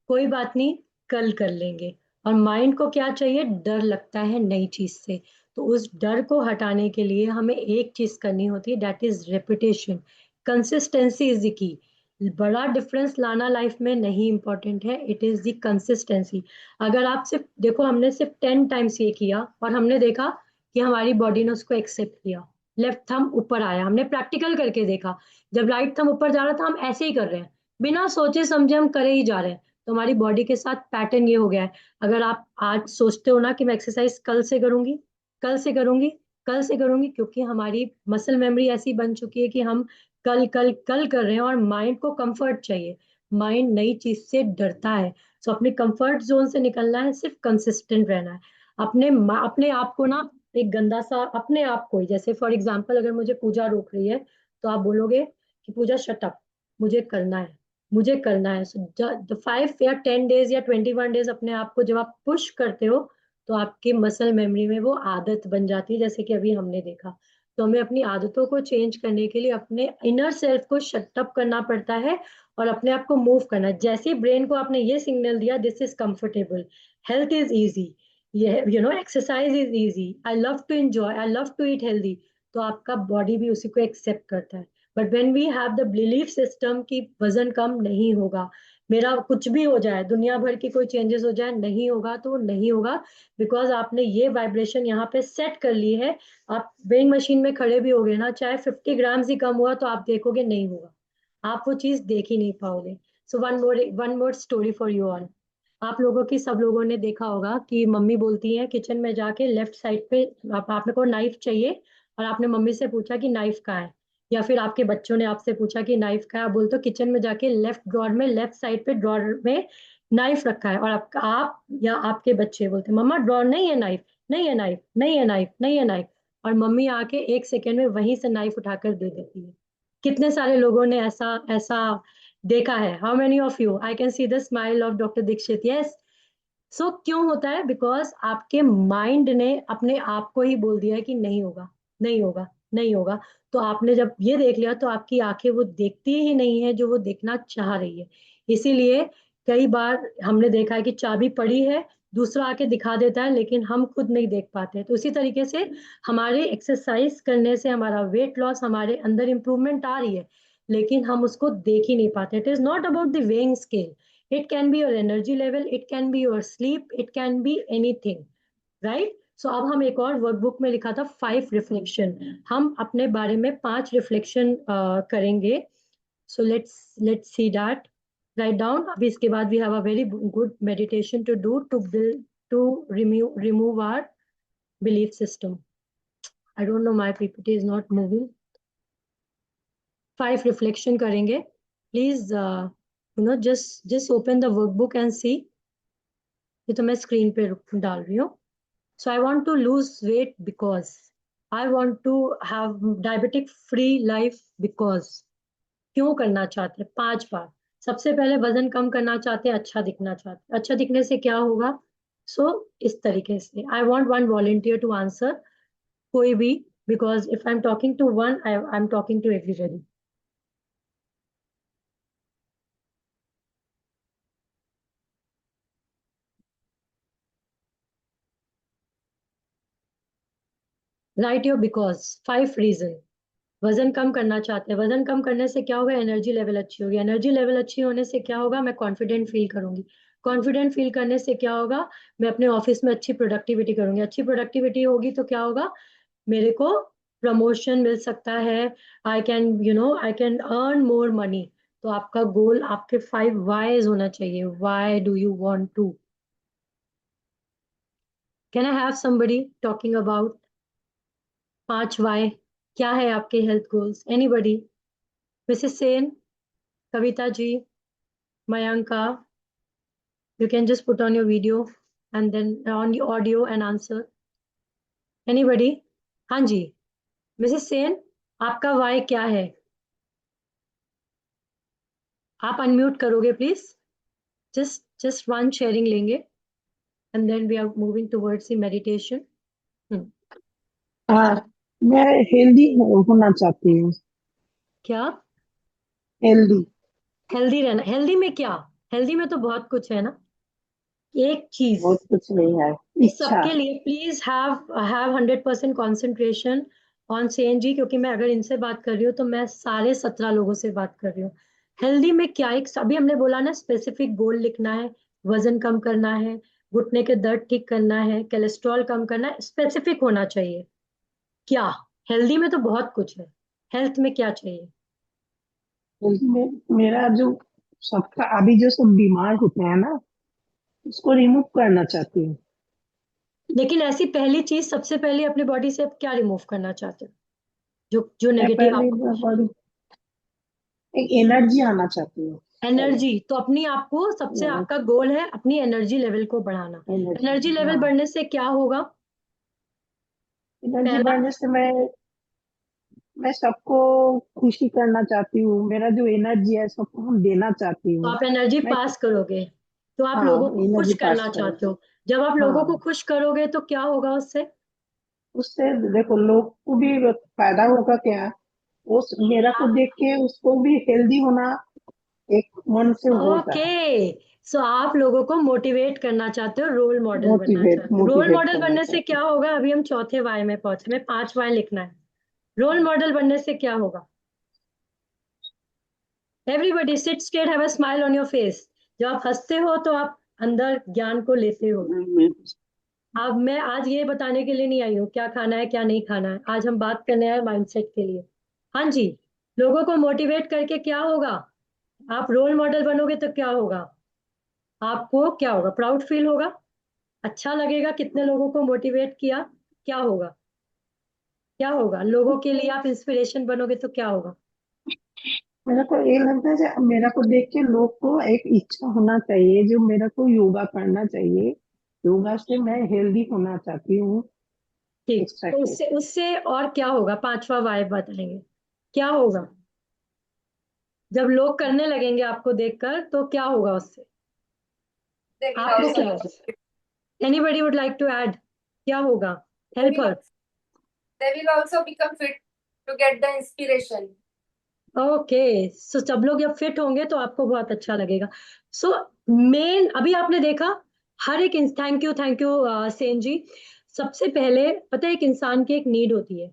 कोई बात नहीं, कल कर लेंगे। और माइंड को क्या चाहिए? डर लगता है नई चीज से। तो उस डर को हटाने के लिए हमें एक चीज करनी होती है, that is repetition. Consistency is the key. बड़ा डिफरेंस लाना लाइफ में नहीं इंपॉर्टेंट है, इट इज द कंसिस्टेंसी। अगर आप सिर्फ देखो, हमने सिर्फ 10 टाइम्स ये किया और हमने देखा कि हमारी बॉडी ने उसको एक्सेप्ट किया, लेफ्ट थंब ऊपर आया, हमने प्रैक्टिकल करके देखा। जब राइट थंब ऊपर जा रहा था हम ऐसे ही कर रहे हैं, बिना सोचे समझे हम करे ही जा रहे हैं। तो हमारी बॉडी के साथ पैटर्न ये हो गया है। अगर आप आज सोचते हो ना कि मैं एक्सरसाइज कल से करूंगी, कल से करूंगी, कल से करूंगी, क्योंकि हमारी मसल मेमोरी ऐसी बन चुकी है कि हम कल कल कल कर रहे हैं, और माइंड को कंफर्ट चाहिए, माइंड नई चीज से डरता है। सो अपने कंफर्ट जोन से निकलना है, सिर्फ कंसिस्टेंट रहना है। अपने आप को ना, एक गंदा सा अपने आप को ही, जैसे फॉर एग्जांपल अगर मुझे पूजा रोक रही है तो आप बोलोगे कि पूजा शट अप, मुझे करना है, मुझे करना है। सो 5 या 10 डेज या 21 डेज अपने आप को जब आप पुश करते हो तो आपके मसल मेमोरी में वो आदत बन जाती है, जैसे कि अभी हमने देखा। तो हमें अपनी आदतों को चेंज करने के लिए अपने इनर सेल्फ को शट अप करना पड़ता है और अपने आप को मूव करना है। जैसे ही ब्रेन को आपने ये सिग्नल दिया, this is comfortable, health is easy, ये exercise is easy, I love to enjoy, I love to eat healthy, तो आपका बॉडी भी उसी को एक्सेप्ट करता है। But when we have the belief system कि वजन कम नहीं होगा, मेरा कुछ भी हो जाए, दुनिया भर की कोई चेंजेस हो जाए, नहीं होगा तो नहीं होगा, बिकॉज आपने ये वाइब्रेशन यहाँ पे सेट कर ली है। आप वेइंग मशीन में खड़े भी हो गए ना, चाहे 50 ग्राम्स ही कम हुआ तो आप देखोगे नहीं होगा, आप वो चीज देख ही नहीं पाओगे। So one more story for you all. आप लोगों की, सब लोगों ने देखा होगा कि मम्मी बोलती है किचन में जाके लेफ्ट साइड पे, आपने को नाइफ चाहिए और आपने मम्मी से पूछा कि नाइफ कहाँ है, या फिर आपके बच्चों ने आपसे पूछा कि नाइफ कहाँ है, आप बोलते हो किचन में जाके लेफ्ट ड्रॉर में, लेफ्ट साइड पे ड्रॉर में नाइफ रखा है। और आप या आपके बच्चे बोलते हैं मम्मा ड्रॉर नहीं है नाइफ, नहीं है नाइफ, नहीं है नाइफ, नहीं है नाइफ, और मम्मी आके 1 सेकेंड में वहीं से नाइफ उठाकर दे देती है। कितने सारे लोगों ने ऐसा ऐसा देखा है? How many of you? I can see the smile of doctor Dixit, yes. So क्यों होता है? बिकॉज आपके माइंड ने अपने आप को ही बोल दिया है कि नहीं होगा, नहीं होगा, नहीं होगा। तो आपने जब ये देख लिया तो आपकी आंखें वो देखती ही नहीं है जो वो देखना चाह रही है। इसीलिए कई बार हमने देखा है कि चाबी पड़ी है, दूसरा आके दिखा देता है, लेकिन हम खुद नहीं देख पाते। तो उसी तरीके से हमारे एक्सरसाइज करने से हमारा वेट लॉस, हमारे अंदर इंप्रूवमेंट आ रही है, लेकिन हम उसको देख ही नहीं पाते। It is not about the weighing scale, it can be your energy level, it can be your sleep, it can be anything, right? सो अब हम एक और वर्कबुक में लिखा था 5 रिफ्लेक्शन, हम अपने बारे में 5 रिफ्लेक्शन करेंगे. So let's see that. Write down. अभी इसके बाद we have a very good meditation to do to build to remove our belief system. I don't know, my PPT is not moving. 5 reflection करेंगे. Please just open the workbook and see. ये तो मैं screen पे डाल रही हूँ. So I want to lose weight because I want to have diabetic free life because. क्यों करना चाहते हैं? 5 बार. सबसे पहले वजन कम करना चाहते हैं, अच्छा दिखना चाहते हैं. अच्छा दिखने से क्या होगा? सो इस तरीके से I want one volunteer to answer, कोई भी, because if I am talking to one I am talking to everybody. Write your because. 5 reason. वजन कम करना चाहते हैं. वजन कम करने से क्या होगा? एनर्जी लेवल अच्छी होगी. एनर्जी लेवल अच्छी होने से क्या होगा? मैं कॉन्फिडेंट फील करूंगी. कॉन्फिडेंट फील करने से क्या होगा? मैं अपने ऑफिस में अच्छी प्रोडक्टिविटी करूंगी. अच्छी प्रोडक्टिविटी होगी तो क्या होगा? मेरे को प्रमोशन मिल सकता है. I can earn more money. तो आपका गोल, आपके 5 वाइज होना चाहिए. Why do you want to? Can I have somebody talking about 5 why? क्या है आपके health goals? Anybody? Mrs Sen, Kavita ji, Mayanka, you can just put on your video and then on your audio and answer. Anybody? हाँ जी. Mrs Sen, आपका Y क्या है? आप unmute करोगे please? Just one sharing लेंगे and then we are moving towards the meditation. हाँ, मैं healthy होना चाहती हूँ. क्या? हेल्दी. हेल्दी रहना. हेल्दी में क्या? हेल्दी में तो बहुत कुछ है ना. एक चीज बहुत कुछ नहीं है. इच्छा. सबके लिए please have 100% concentration on Sen ji, क्योंकि मैं अगर इनसे बात कर रही हूँ तो मैं सारे 17 लोगों से बात कर रही हूँ. हेल्दी में क्या? एक अभी हमने बोला ना, स्पेसिफिक गोल लिखना है. वजन कम करना है, घुटने के दर्द ठीक करना है, कोलेस्ट्रॉल कम करना है. स्पेसिफिक होना चाहिए. क्या? हेल्दी में तो बहुत कुछ है. हेल्थ में क्या चाहिए? हेल्दी में मेरा जो सबका अभी जो सब बीमार होते हैं ना, उसको रिमूव करना चाहती हूँ. लेकिन ऐसी पहली चीज, सबसे पहले अपनी बॉडी से आप क्या रिमूव करना चाहते हो? जो मैं नेगेटिव पहले आपको. एक एनर्जी आना चाहती हूँ. एनर्जी तो अपनी आपको, सबसे हाँ, आपका गोल है अपनी एनर्जी लेवल को बढ़ाना. Energy energy. लेवल हाँ, बढ़ने से क्या होगा? एनर्जी पहला, बढ़ने से मैं सबको खुशी करना चाहती हूँ. मेरा जो एनर्जी है सबको हम देना चाहती तो हूँ. आप एनर्जी मैं. पास करोगे. तो आप हाँ, लोगों को खुश एनर्जी पास करना करूँ. चाहते हो. जब आप लोगों को हाँ, खुश करोगे तो क्या होगा उससे? उससे देखो लोग को भी फायदा होगा क्या. उस मेरा को देख के उसको भी हेल्दी होना एक मन से होता ओके. है. सो आप लोगों को मोटिवेट करना चाहते हो, रोल मॉडल बनना मोटिवेट चाहते हो. रोल मोटिवेट मॉडल करना बनने से चाहते क्या होगा? अभी हम चौथे वाई में पहुंचे, हमें 5 वाई लिखना है. रोल मॉडल बनने से क्या होगा? Everybody seat straight, have a smile on your face. जब आप हंसते हो तो आप अंदर ज्ञान को लेते हो. हैं. अब मैं आज ये बताने के लिए नहीं आई हूँ क्या खाना है क्या नहीं खाना है. आज हम बात करने आए माइंडसेट के लिए. हाँ जी. लोगों को मोटिवेट करके क्या होगा? आप रोल मॉडल बनोगे तो क्या होगा? आपको क्या होगा? प्राउड फील होगा. अच्छा लगेगा कितने लोगों को मोटिवेट किया. क्या होगा? क्या होगा? लोगों के लिए आप इंस्पिरेशन बनोगे तो क्या होगा? मेरे को ये लगता है कि मेरा को देख के लोग को एक इच्छा होना चाहिए जो मेरा को योगा करना चाहिए. योगा से मैं हेल्दी होना चाहती हूँ. ठीक. तो एक्सरसाइज. उससे उससे और क्या होगा? 5वां वाइब बताएंगे. क्या होगा जब लोग करने लगेंगे आपको देखकर? तो क्या होगा उससे? They will आपको क्या also होगा? Anybody would like to add? क्या होगा? they help will her. also, they will also become fit to get the inspiration. Okay. So सब लोग जब फिट होंगे तो आपको बहुत अच्छा लगेगा. सो मेन अभी आपने देखा, हर एक. थैंक यू सेन जी. सबसे पहले पता है एक इंसान की एक नीड होती है.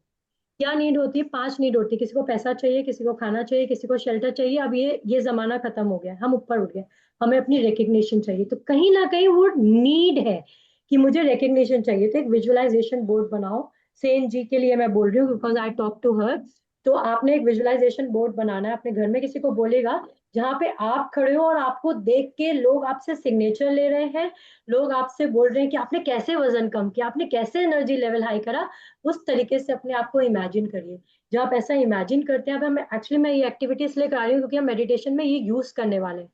क्या नीड होती है? 5 नीड होती है. किसी को पैसा चाहिए, किसी को खाना चाहिए, किसी को शेल्टर चाहिए. अब ये जमाना खत्म हो गया, हम ऊपर उठ गए. हमें अपनी रिकग्निशन चाहिए. तो कहीं ना कहीं वो नीड है कि मुझे रिकग्निशन चाहिए, तो एक विजुअलाइजेशन बोर्ड बनाओ। सेन जी के लिए मैं बोल रही हूँ because I talk to her. तो आपने एक विजुअलाइजेशन बोर्ड बनाना है, अपने घर में किसी को बोलेगा जहाँ पे आप खड़े हो और आपको देख के लोग आपसे सिग्नेचर ले रहे हैं, लोग आपसे बोल रहे हैं कि आपने कैसे वजन कम किया, आपने कैसे एनर्जी लेवल हाई करा। उस तरीके से अपने आप को इमेजिन करिए। जब आप ऐसा इमेजिन करते हैं, अब हम एक्चुअली मैं ये एक्टिविटी इसलिए करा रही हूँ क्योंकि हम मेडिटेशन में ये यूज करने वाले हैं,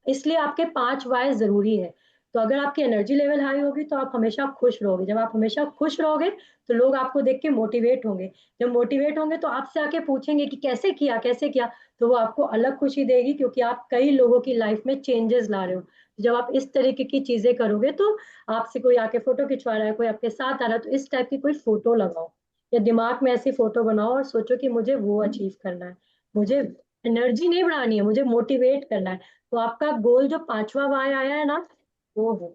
इसलिए आपके 5 वाय जरूरी है। तो अगर आपकी एनर्जी लेवल हाई होगी तो आप हमेशा खुश रहोगे, जब आप हमेशा खुश रहोगे तो लोग आपको देख के मोटिवेट होंगे, जब मोटिवेट होंगे तो आपसे आके पूछेंगे कि कैसे किया कैसे किया, तो वो आपको अलग खुशी देगी क्योंकि आप कई लोगों की लाइफ में चेंजेस ला रहे हो। जब आप इस तरीके की चीजें करोगे तो आपसे कोई आके फोटो खिंचवा रहा है, कोई आपके साथ आ रहा है, तो इस टाइप की कोई फोटो लगाओ या दिमाग में ऐसी फोटो बनाओ और सोचो कि मुझे वो अचीव करना है, मुझे एनर्जी नहीं बढ़ानी है, मुझे मोटिवेट करना है। तो आपका गोल जो 5वां वाय आया है ना, वो है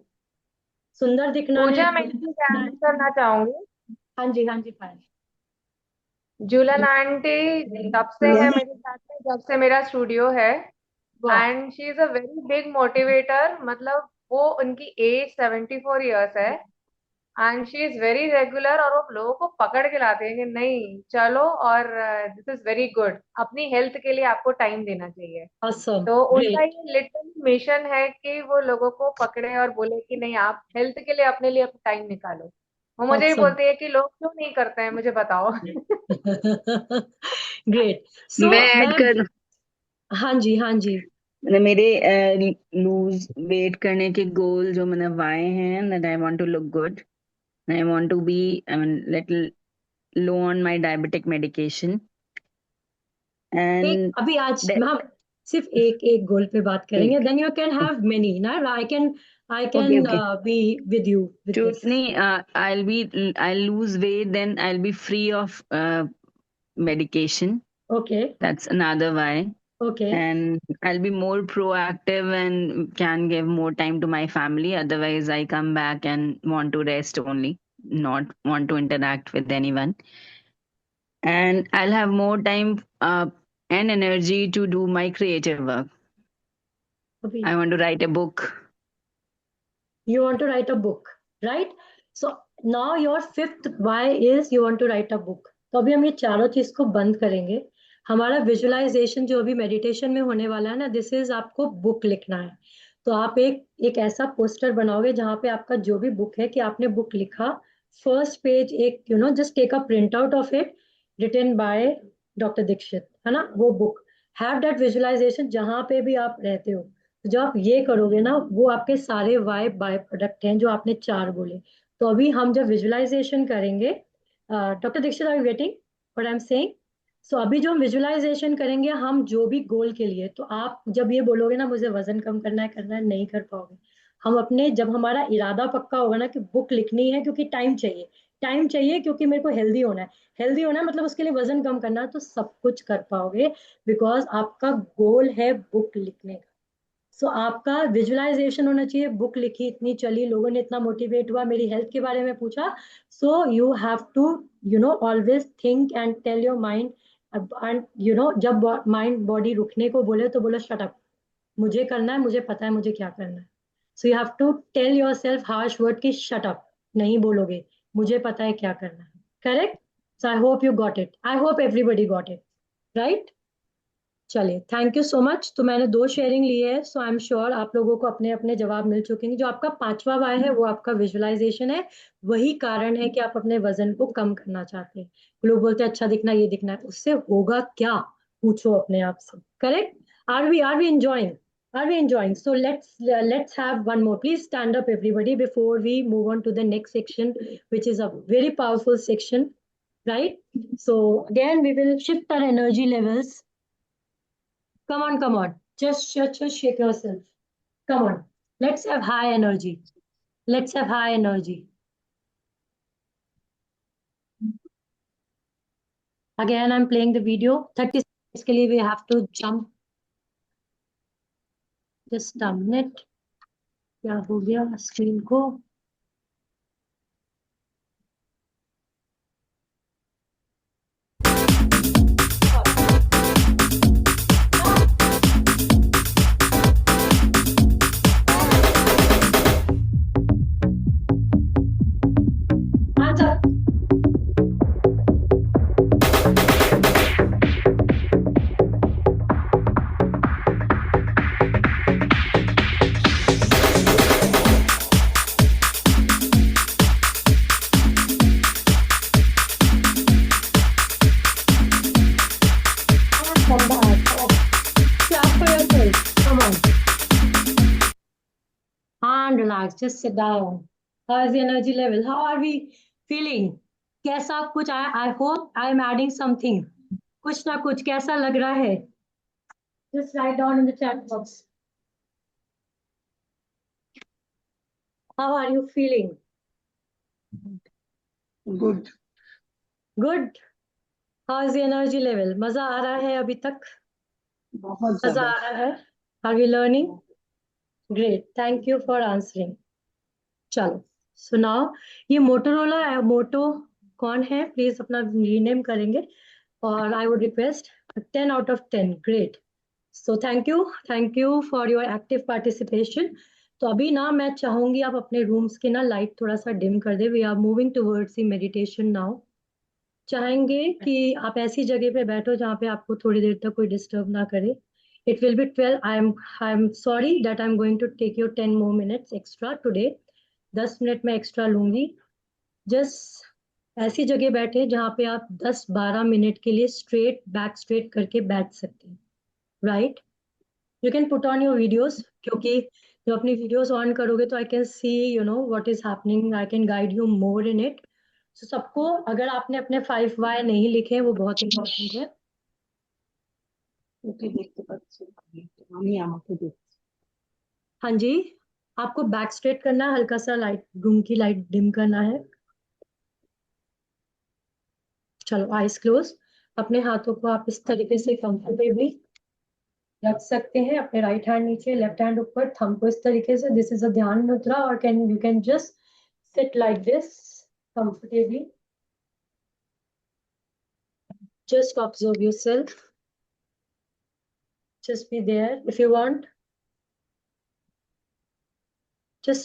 सुंदर दिखना है, पूजा, मैं हेल्दी इसमें दिखना ऐड है। करना चाहूंगी। हाँ जी, हाँ जी, पायल। जूलन आंटी तब से है मेरे साथ में जब से मेरा स्टूडियो है। वाह। And she is a very big motivator. मतलब वो, उनकी एज 74 ईयर्स है। And she is very regular, और वो लोगों को पकड़ के लाते हैं कि नहीं चलो, और दिस इज वेरी गुड, अपनी हेल्थ के लिए आपको टाइम देना चाहिए। awesome, तो उनका great। ये लिटिल मिशन है कि वो लोगों को पकड़े और बोले कि नहीं, आप हेल्थ के लिए अपने लिए टाइम निकालो। वो मुझे ही awesome। बोलती है कि लोग क्यों नहीं करते हैं, मुझे बताओ। ग्रेट। सो मैं ऐड मैं, कर हाँ जी, हाँ जी। मेरे लूज वेट करने के गोल जो मैंने वाए हैं, that I want to look good, I want to be, I mean, little low on my diabetic medication, एक and अभी आज the, हम सिर्फ एक एक गोल पे बात करेंगे, एक then you can have many ना, I okay, can okay. Be with you with To this. नहीं, I'll lose weight, then I'll be free of medication. Okay, That's another why. Okay. And I'll be more proactive and can give more time to my family. Otherwise, I come back and want to rest only, not want to interact with anyone. And I'll have more time and energy to do my creative work. अभी I want to write a book. you want to write a book, right? So now your 5th why is you want to write a book। तो अभी हम ये चारों चीज को बंद करेंगे। हमारा विजुअलाइजेशन जो अभी मेडिटेशन में होने वाला है ना, दिस इज आपको बुक लिखना है। तो आप एक एक ऐसा पोस्टर बनाओगे जहां पे आपका जो भी बुक है कि आपने बुक लिखा, फर्स्ट पेज एक just take a print out of it, written by doctor Dikshit, है ना, वो बुक। हैव दैट विजुअलाइजेशन जहां पे भी आप रहते हो। जो आप ये करोगे ना, वो आपके सारे वाई बाय प्रोडक्ट हैं जो आपने 4 बोले। तो अभी हम जब विजुअलाइजेशन करेंगे, doctor Dixit are you getting what I am saying? So अभी जो हम विजुअलाइजेशन करेंगे हम जो भी गोल के लिए, तो आप जब ये बोलोगे ना मुझे वजन कम करना है, नहीं कर पाओगे। हम अपने जब हमारा इरादा पक्का होगा ना कि बुक लिखनी है क्योंकि टाइम चाहिए, टाइम चाहिए क्योंकि मेरे को हेल्दी होना है, हेल्दी होना है मतलब उसके लिए वजन कम करना है, तो सब कुछ कर पाओगे बिकॉज आपका गोल है बुक लिखने का। सो आपका विजुअलाइजेशन होना चाहिए, बुक लिखी, इतनी चली, लोगों ने इतना मोटिवेट हुआ, मेरी हेल्थ के बारे में पूछा। So you have to always think and tell your mind, and जब माइंड बॉडी रुकने को बोले तो बोलो शट अप, मुझे करना है, मुझे पता है मुझे क्या करना है। So you have to tell your self harsh word की शट अप नहीं बोलोगे, मुझे पता है क्या करना है। Correct? So I hope you got it, I hope everybody got it, right? चलिए, थैंक यू सो मच। तो मैंने 2 शेयरिंग ली है, सो आई एम श्योर आप लोगों को अपने अपने जवाब मिल चुके हैं। जो आपका 5वां वाय है वो आपका विजुअलाइजेशन है, वही कारण है कि आप अपने वजन को कम करना चाहते हैं। लोग बोलते हैं अच्छा दिखना, ये दिखना है, उससे होगा क्या, पूछो अपने आप से। Correct? Are we enjoying? Are we enjoying? So let's have one more, please stand up everybody before we move on to the next section which is a very powerful section, right? So again we will shift our energy levels. Come on, come on. Just shake yourself. Come on. Let's have high energy. Let's have high energy. Again, I'm playing the video. 30 seconds के लिए we have to jump. Just a minute. क्या हो गया screen को? relax. Just sit down. How is the energy level? How are we feeling? कैसा कुछ? I hope I am adding something. कुछ ना कुछ कैसा लग रहा है? Just write down in the chat box. How are you feeling? Good. Good. How is the energy level? मजा आ रहा है अभी तक? बहुत मजा ज्यादा. आ रहा है? Are we learning? Great. Thank you for answering. चलो. So now ये मोटोरोला मोटो कौन है? प्लीज अपना रीनेम करेंगे. और I would request 10 out of 10. Great. So thank you for your active participation. तो अभी ना मैं चाहूंगी आप अपने रूम्स की ना लाइट थोड़ा सा डिम कर दे. We are moving towards the meditation now. चाहेंगे कि आप ऐसी जगह पे बैठो जहाँ पे आपको थोड़ी देर तक कोई डिस्टर्ब ना करे. It will be 12. I am sorry that I am going to take your 10 more minutes extra today. 10 minute में एक्स्ट्रा लूंगी. जस्ट ऐसी जगह बैठे जहाँ पे आप 10-12 मिनट के लिए बैक स्ट्रेट करके बैठ सकते हैं. Right. You can put on your videos, क्योंकि जब अपनी वीडियोस ऑन करोगे तो आई can see what is happening. I can guide you more in it. तो सबको, अगर आपने अपने 5 वाई नहीं लिखे वो बहुत इंपॉर्टेंट है. ওকে দেখতে পাচ্ছি. আমি আমাকে দেখছি. हाँ जी. आपको बैक स्ट्रेट करना है, हल्का सा लाइट रूम की लाइट डिम करना है. चलो आइज क्लोज. अपने हाथों को आप इस तरीके से कंफर्टेबली रख सकते हैं. अपने राइट हैंड नीचे, लेफ्ट हैंड ऊपर, थंब को इस तरीके से. दिस इज अ ध्यान मुद्रा. और you can just sit like this comfortably. Just observe yourself. Just be there. If you want,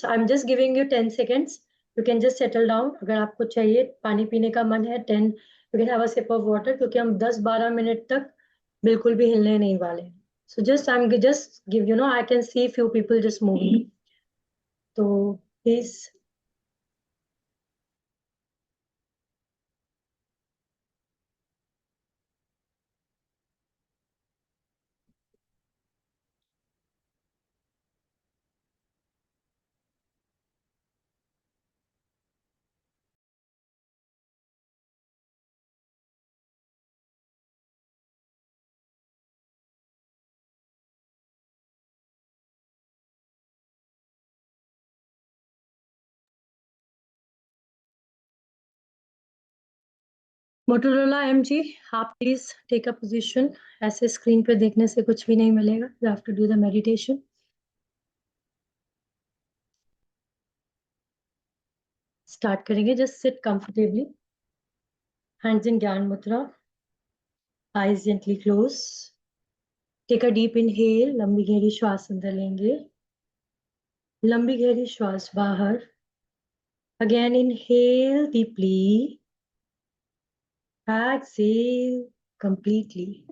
I'm just giving you 10 seconds. You can just settle down. अगर आपको चाहिए पानी पीने का मन है, 10 you can have a sip of water, क्योंकि हम 10-12 मिनट तक बिल्कुल भी हिलने नहीं वाले. So I'm just give, I can see few people just moving. तो please. मोटोरोला MG, आप प्लीज टेक अ पोजीशन. ऐसे स्क्रीन पे देखने से कुछ भी नहीं मिलेगा. You have to do the meditation. Start करेंगे. Just sit comfortably. Hands in gyan mudra. Eyes gently close. Take a deep inhale. लंबी गहरी श्वास अंदर लेंगे. लंबी गहरी श्वास बाहर. Again inhale deeply. Exhale completely.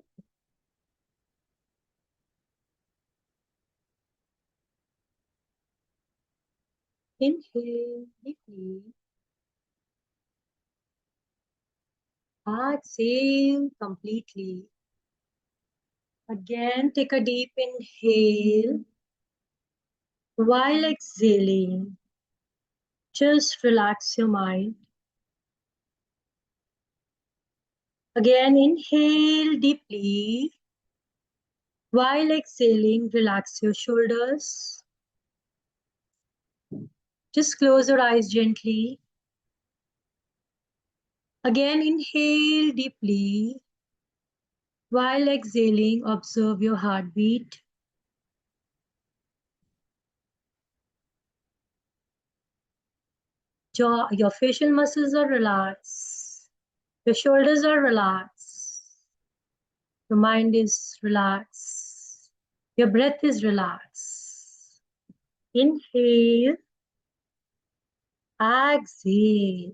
Inhale deeply. Exhale completely. Again, take a deep inhale. While exhaling, just relax your mind. Again, inhale deeply. While exhaling, relax your shoulders. Just close your eyes gently. Again, inhale deeply. While exhaling, observe your heartbeat. Your facial muscles are relaxed. Your shoulders are relaxed. Your mind is relaxed. Your breath is relaxed. Inhale. Exhale.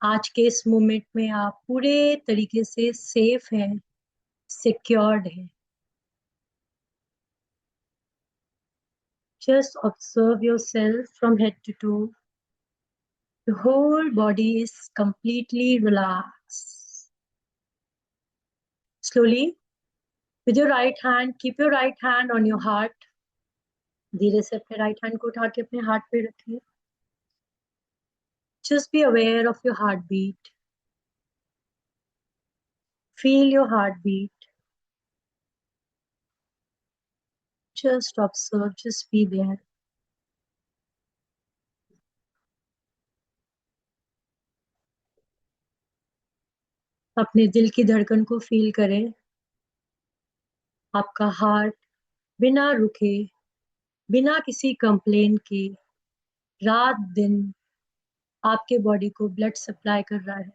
आज के इस moment में आप पूरे तरीके से safe हैं, secured हैं. Just observe yourself from head to toe. The whole body is completely relaxed. Slowly, with your right hand, keep your right hand on your heart. धीरे से अपने राइट हैंड को उठा के अपने हार्ट पे रखिए। Just be aware of your heart beat, feel your heart beat, just observe, just be there. अपने दिल की धड़कन को फील करें। आपका हार्ट बिना रुके, बिना किसी कंप्लेन के रात दिन आपके बॉडी को ब्लड सप्लाई कर रहा है।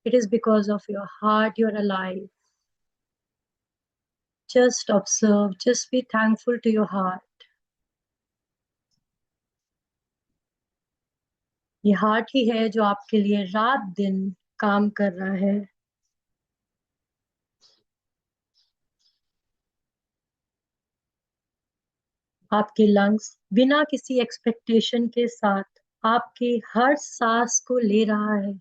It is because of your heart you are alive. Just observe, just be thankful to your heart. ये हार्ट ही है जो आपके लिए रात दिन काम कर रहा है। आपके लंग्स बिना किसी एक्सपेक्टेशन के साथ आपके हर सांस को ले रहा है।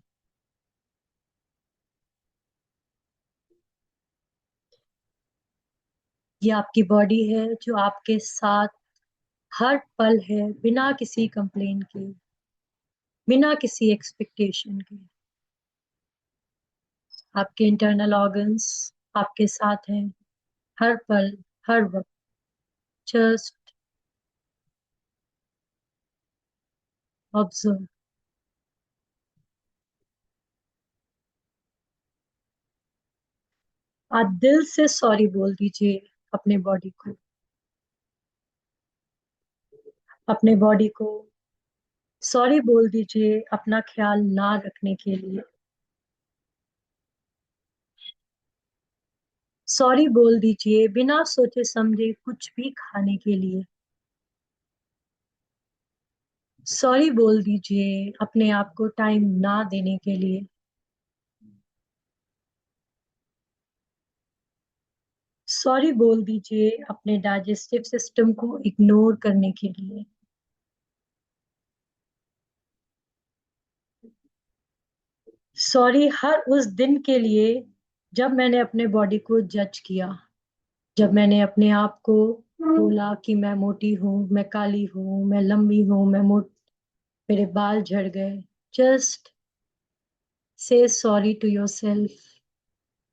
ये आपकी बॉडी है जो आपके साथ हर पल है, बिना किसी कंप्लेन के, बिना किसी एक्सपेक्टेशन के। आपके इंटरनल ऑर्गन्स आपके साथ हैं हर पल, हर वक्त। Just observe. आप दिल से सॉरी बोल दीजिए अपने बॉडी को, अपने बॉडी को सॉरी बोल दीजिए अपना ख्याल ना रखने के लिए। सॉरी बोल दीजिए बिना सोचे समझे कुछ भी खाने के लिए। सॉरी बोल दीजिए अपने आप को टाइम ना देने के लिए। सॉरी बोल दीजिए अपने डाइजेस्टिव सिस्टम को इग्नोर करने के लिए। सॉरी हर उस दिन के लिए जब मैंने अपने बॉडी को जज किया, जब मैंने अपने आप को बोला कि मैं मोटी हूँ, मैं काली हूँ, मैं लंबी हूँ, मेरे बाल झड़ गए। Just say sorry to your self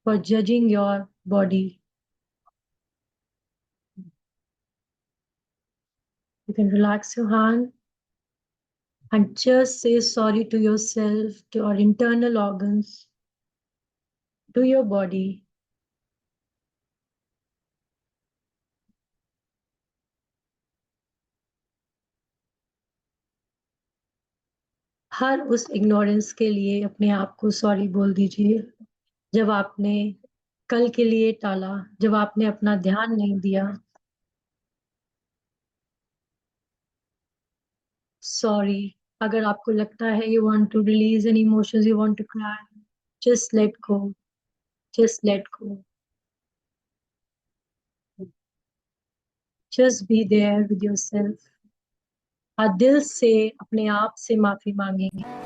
for judging your body. You can relax your hand and just say sorry to yourself, to your internal organs, to your body. हर उस इग्नोरेंस के लिए अपने आप को सॉरी बोल दीजिए। जब आपने कल के लिए टाला, जब आपने अपना ध्यान नहीं दिया। सॉरी। अगर आपको लगता है you want to release any emotions, you want to cry, just let go, just let go. Just be there with yourself. और दिल से अपने आप से माफी मांगेंगे।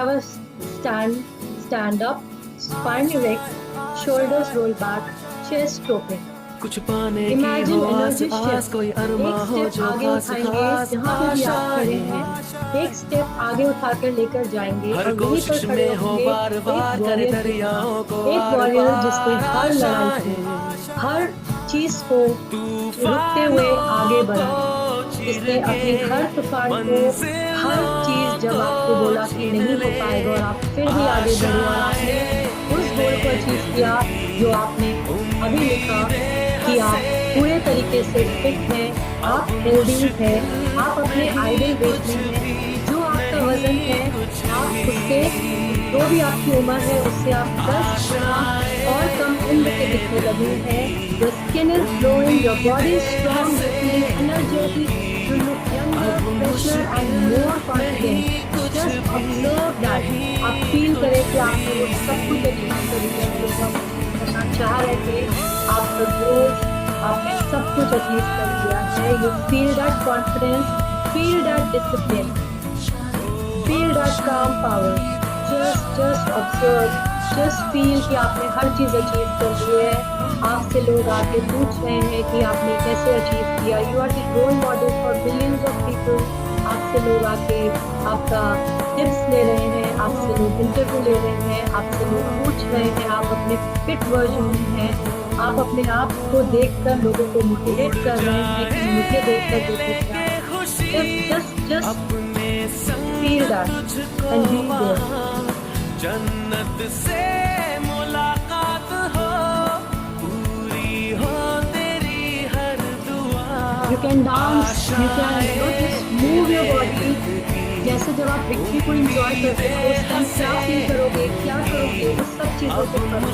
Have a stand up, spine erect, shoulders roll back, chest open. कुछ पाने की इमेजिन हो आस एनर्जी आस, शिफ्ट। कोई अरमा एक हो स्टेप जो आगे खास उठाएंगे, खास जहाँ पे भी आप खड़े आशाएं। हैं एक स्टेप आगे उठाकर लेकर जाएंगे हर और वहीं पर कोशिश खड़े में हो होंगे बार एक बार, कर वॉरियर की दरियाओं को तरह, एक आर वॉरियर जिसने पार हर लड़ाई को, आशाएं। हर चीज को रुकते हुए आगे तूफानों बढ़ा, को चीर जिसने के अपनी हर तूफान को, हर चीज मंजिलों जब आपको को बोला कि छीन नहीं हो ले पाएगा और आप फिर भी आगे बढ़े और आपने उस गोल को अचीव किया जो आपने अभी लिखा कि आप पूरे तरीके से फिट हैं, आप हेल्दी हैं, आप अपने आइडल वेट में हैं, जो आपका वजन है आप उससे, जो भी आपकी उम्र है उससे आप 10 गुना और कम उम्र के दिखने लगे हैं। Your skin is glowing, your body is strong, you're feeling energetic, you look younger, fresher and more confident. Just observe that. आप फील करें कि आपने वो सब कुछ अचीव कर लिया है जो आप करना चाह रहे थे, आपका गोल, आपने सब कुछ अचीव कर लिया है। You feel that confidence, feel that discipline, feel that calm power. Just observe, just feel कि आपने हर चीज अचीव कर ली है। आपसे लोग आके पूछ रहे हैं कि आपने कैसे अचीव किया। You are the role model for billions of people. आपसे लोग आके आपका टिप्स ले रहे हैं, आपसे लोग इंटरव्यू ले रहे हैं, आपसे लोग पूछ रहे हैं, आप अपने फिट वर्जन में हैं, आप अपने आप को देखकर लोगों को मोटिवेट कर रहे हैं कि मुझे देखकर देखो क्या। just feel that and be there. जन्नत से मुलाकात हो, पूरी हो तेरी हर दुआ। You can dance, you can just move your body. जैसे जब आप विक्ट्री को एंजॉय करते हो उस टाइम क्या फील करोगे, क्या करोगे, उस सब चीज़ों को करो।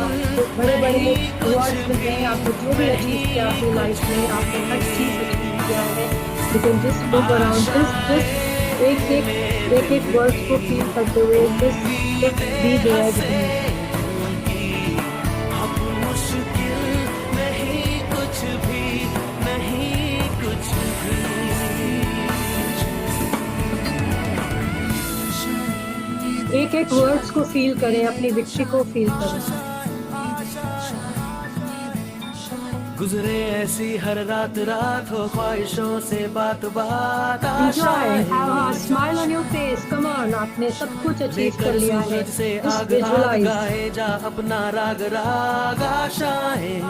आपको बड़े बड़े अवार्ड्स मिलते हैं, आपको जो भी अचीव किया अपनी लाइफ में, आपने हर चीज़ अचीव किया है। You can just move around, just एक वर्ड्स को फील करते हुए just be there with me. अब मुश्किल नहीं कुछ भी, नहीं कुछ भी। एक वर्ड्स को फील करें, अपनी विक्ट्री को फील करें। गुजरे ऐसी हर रात रात हो, ख्वाहिशों से बात बात Enjoy, have a smile on your face. Come on, आपने सब कुछ अचीव कर लिया है। से Just आग visualize. गाए जा अपना राग राग आशाएं।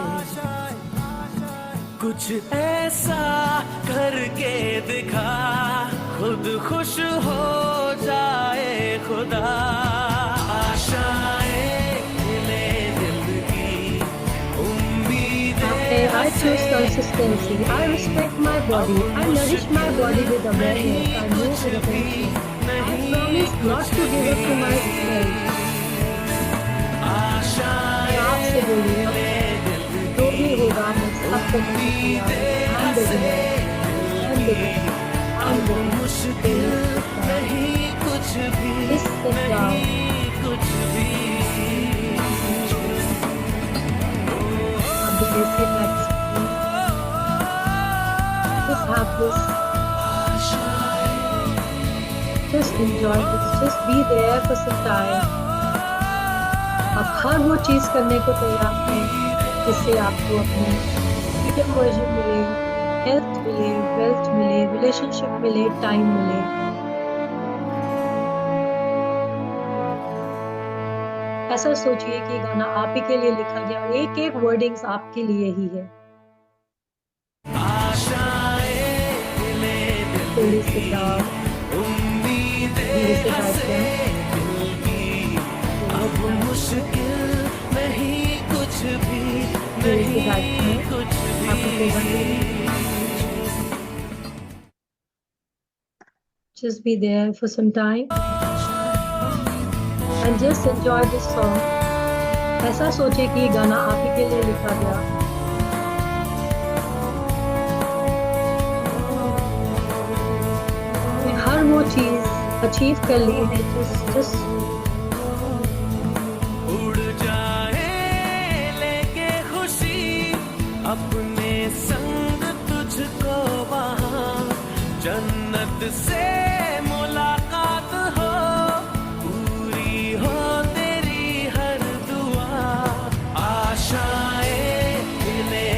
कुछ ऐसा करके दिखा, खुद खुश हो जाए खुदा। आशाएं खिले दिल की, उम्मीदें I choose consistency. I respect my body. I nourish my body with awareness. I move with attention. I promise not to give up to my health. मैं आपसे बोलूँगा, जो भी होगा मैं सब करने के लिए I'm the winner. I'm the winner. I'm the winner. मुश्किल नहीं कुछ भी, This is down. नहीं कुछ भी। I'm the basic next. Just have this. Just enjoy this. Just be there for some time. आप हर वो चीज करने को तैयार हैं जिससे आपको अपने फ्रीडम वर्जन मिले, हेल्थ मिले, वेल्थ मिले, रिलेशनशिप मिले, टाइम मिले। ऐसा सोचिए कि गाना आप ही के लिए लिखा गया, एक एक वर्डिंग्स आपके लिए ही है। थोड़ी सी डाल, धीरे से बैठते हैं। अब मुश्किल नहीं कुछ भी, धीरे से नहीं बैठते हैं। कुछ आपको भी। कोई बंद Just be there for some time and just enjoy this song. ऐसा सोचे कि गाना आप ही के लिए लिखा गया। आपने हर वो चीज अचीव कर ली है, just उड़ जाए लेके खुशी, अपने संग तुझको वहाँ, जन्नत से मुलाकात हो, पूरी हो तेरी हर दुआ। आशाएं खिले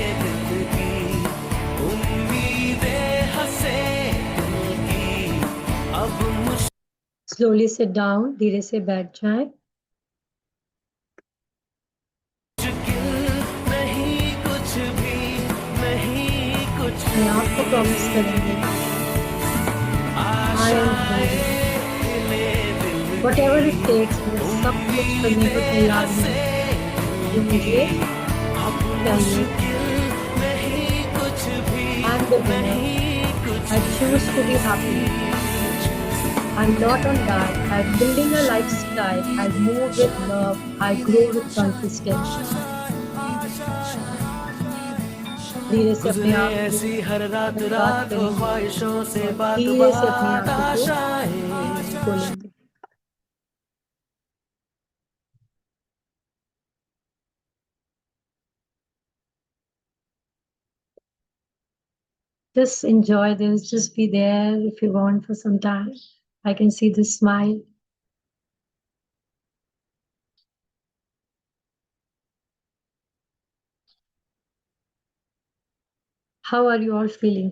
Slowly sit down, धीरे से बैठ जाएं. नहीं कुछ भी नहीं कुछ मैं आपको प्रॉमिस करेंगे I am ready. Whatever it takes, मैं सब कुछ करने को तैयार हूँ जो मुझे चाहिए. I'm the winner. I choose to be happy. I'm not on diet. I'm building a lifestyle. I move with love. I grow with consistency. धीरे से अपने आप को ऐसी हर रात बात रात हो करेंगे. ख्वाहिशों से बात धीरे से अपनी बात आंखों को आशाएं खोलेंगे. Just enjoy this. Just be there if you want for some time. I can see the smile. How are you all feeling?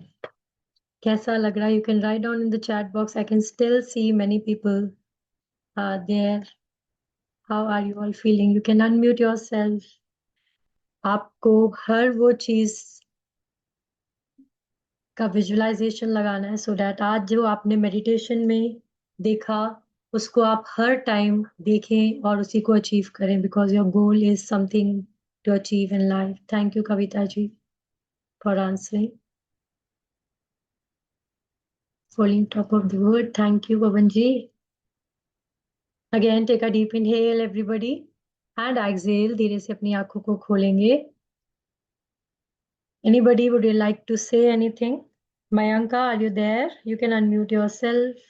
कैसा लग रहा है? You can write down in the chat box. I can still see many people there. How are you all feeling? You can unmute yourself. आपको हर वो चीज का visualisation लगाना है so that आज जो आपने मेडिटेशन में देखा उसको आप हर टाइम देखें और उसी को अचीव करें because your goal is something to achieve in life. Thank you, Kavita ji, for answering. Falling top of the word. Thank you, Pavan ji. Again, take a deep inhale, everybody, and exhale. धीरे से अपनी आंखों को खोलेंगे. Anybody, would you like to say anything? Mayanka, are you there? You can unmute yourself.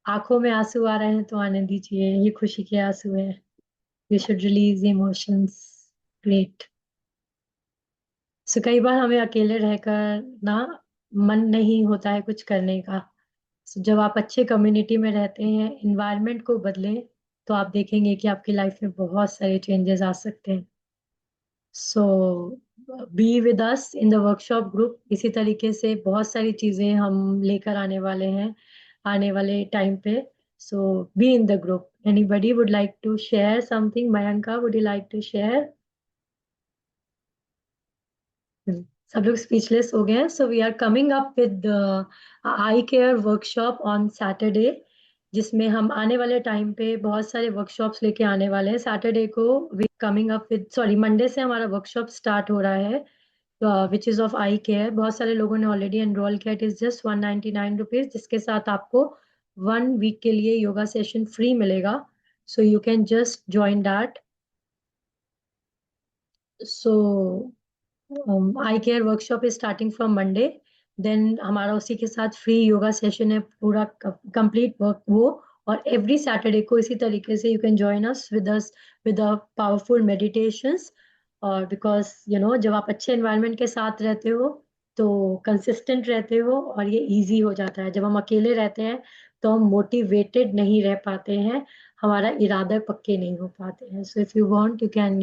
आंखों में आंसू आ रहे हैं तो आने दीजिए. ये खुशी के आंसू है. We should release emotions. Great. So कई बार हमें अकेले रहकर ना मन नहीं होता है कुछ करने का. So जब आप अच्छे कम्युनिटी में रहते हैं, एनवायरनमेंट को बदलें तो आप देखेंगे कि आपकी लाइफ में बहुत सारे चेंजेस आ सकते हैं. So be with us in the workshop group. इसी तरीके से बहुत सारी चीजें हम लेकर आने वाले हैं आने वाले टाइम पे. So be in the group. Anybody would like to share something? Mayanka, would you like to share? सब लोग स्पीचलेस हो गए हैं. So we are coming up with I care workshop on Saturday, जिसमें हम आने वाले टाइम पे बहुत सारे वर्कशॉप्स लेके आने वाले हैं. सैटरडे को we coming up with Monday से हमारा वर्कशॉप स्टार्ट हो रहा है which is of I care. बहुत सारे लोगों ने ऑलरेडी एनरोल किया. इट इज जस्ट 199 रुपीज, जिसके साथ आपको 1 वीक के लिए योगा सेशन फ्री मिलेगा. So you can just join that. So I care workshop is starting from Monday. Then हमारा उसी के साथ फ्री योगा सेशन है पूरा कंप्लीट वर्क वो. और एवरी सैटरडे को इसी तरीके से you can join us with a powerful meditations. और बिकॉज जब आप अच्छे एनवायरनमेंट के साथ रहते हो तो कंसिस्टेंट रहते हो और ये इजी हो जाता है. जब हम अकेले रहते हैं तो हम मोटिवेटेड नहीं रह पाते हैं, हमारा इरादे पक्के नहीं हो पाते हैं. सो if you want you can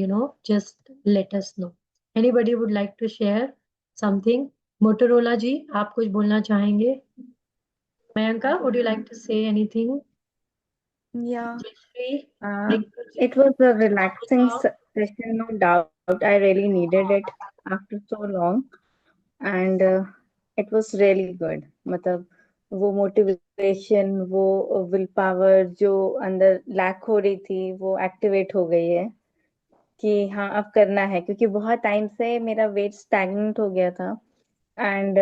just let us know. Anybody would like to share something? Motorola ji, आप कुछ बोलना चाहेंगे? Mayanka, would you like to say anything? Yeah, Jayashree, Rinku ji, it was a relaxing Amrita? session, no doubt. I really needed it after so long, and it was really good. मतलब वो motivation, वो will power जो अंदर lack हो रही थी वो activate हो गई है कि हाँ अब करना है, क्योंकि बहुत टाइम से मेरा वेट स्टैग्नेंट हो गया था. एंड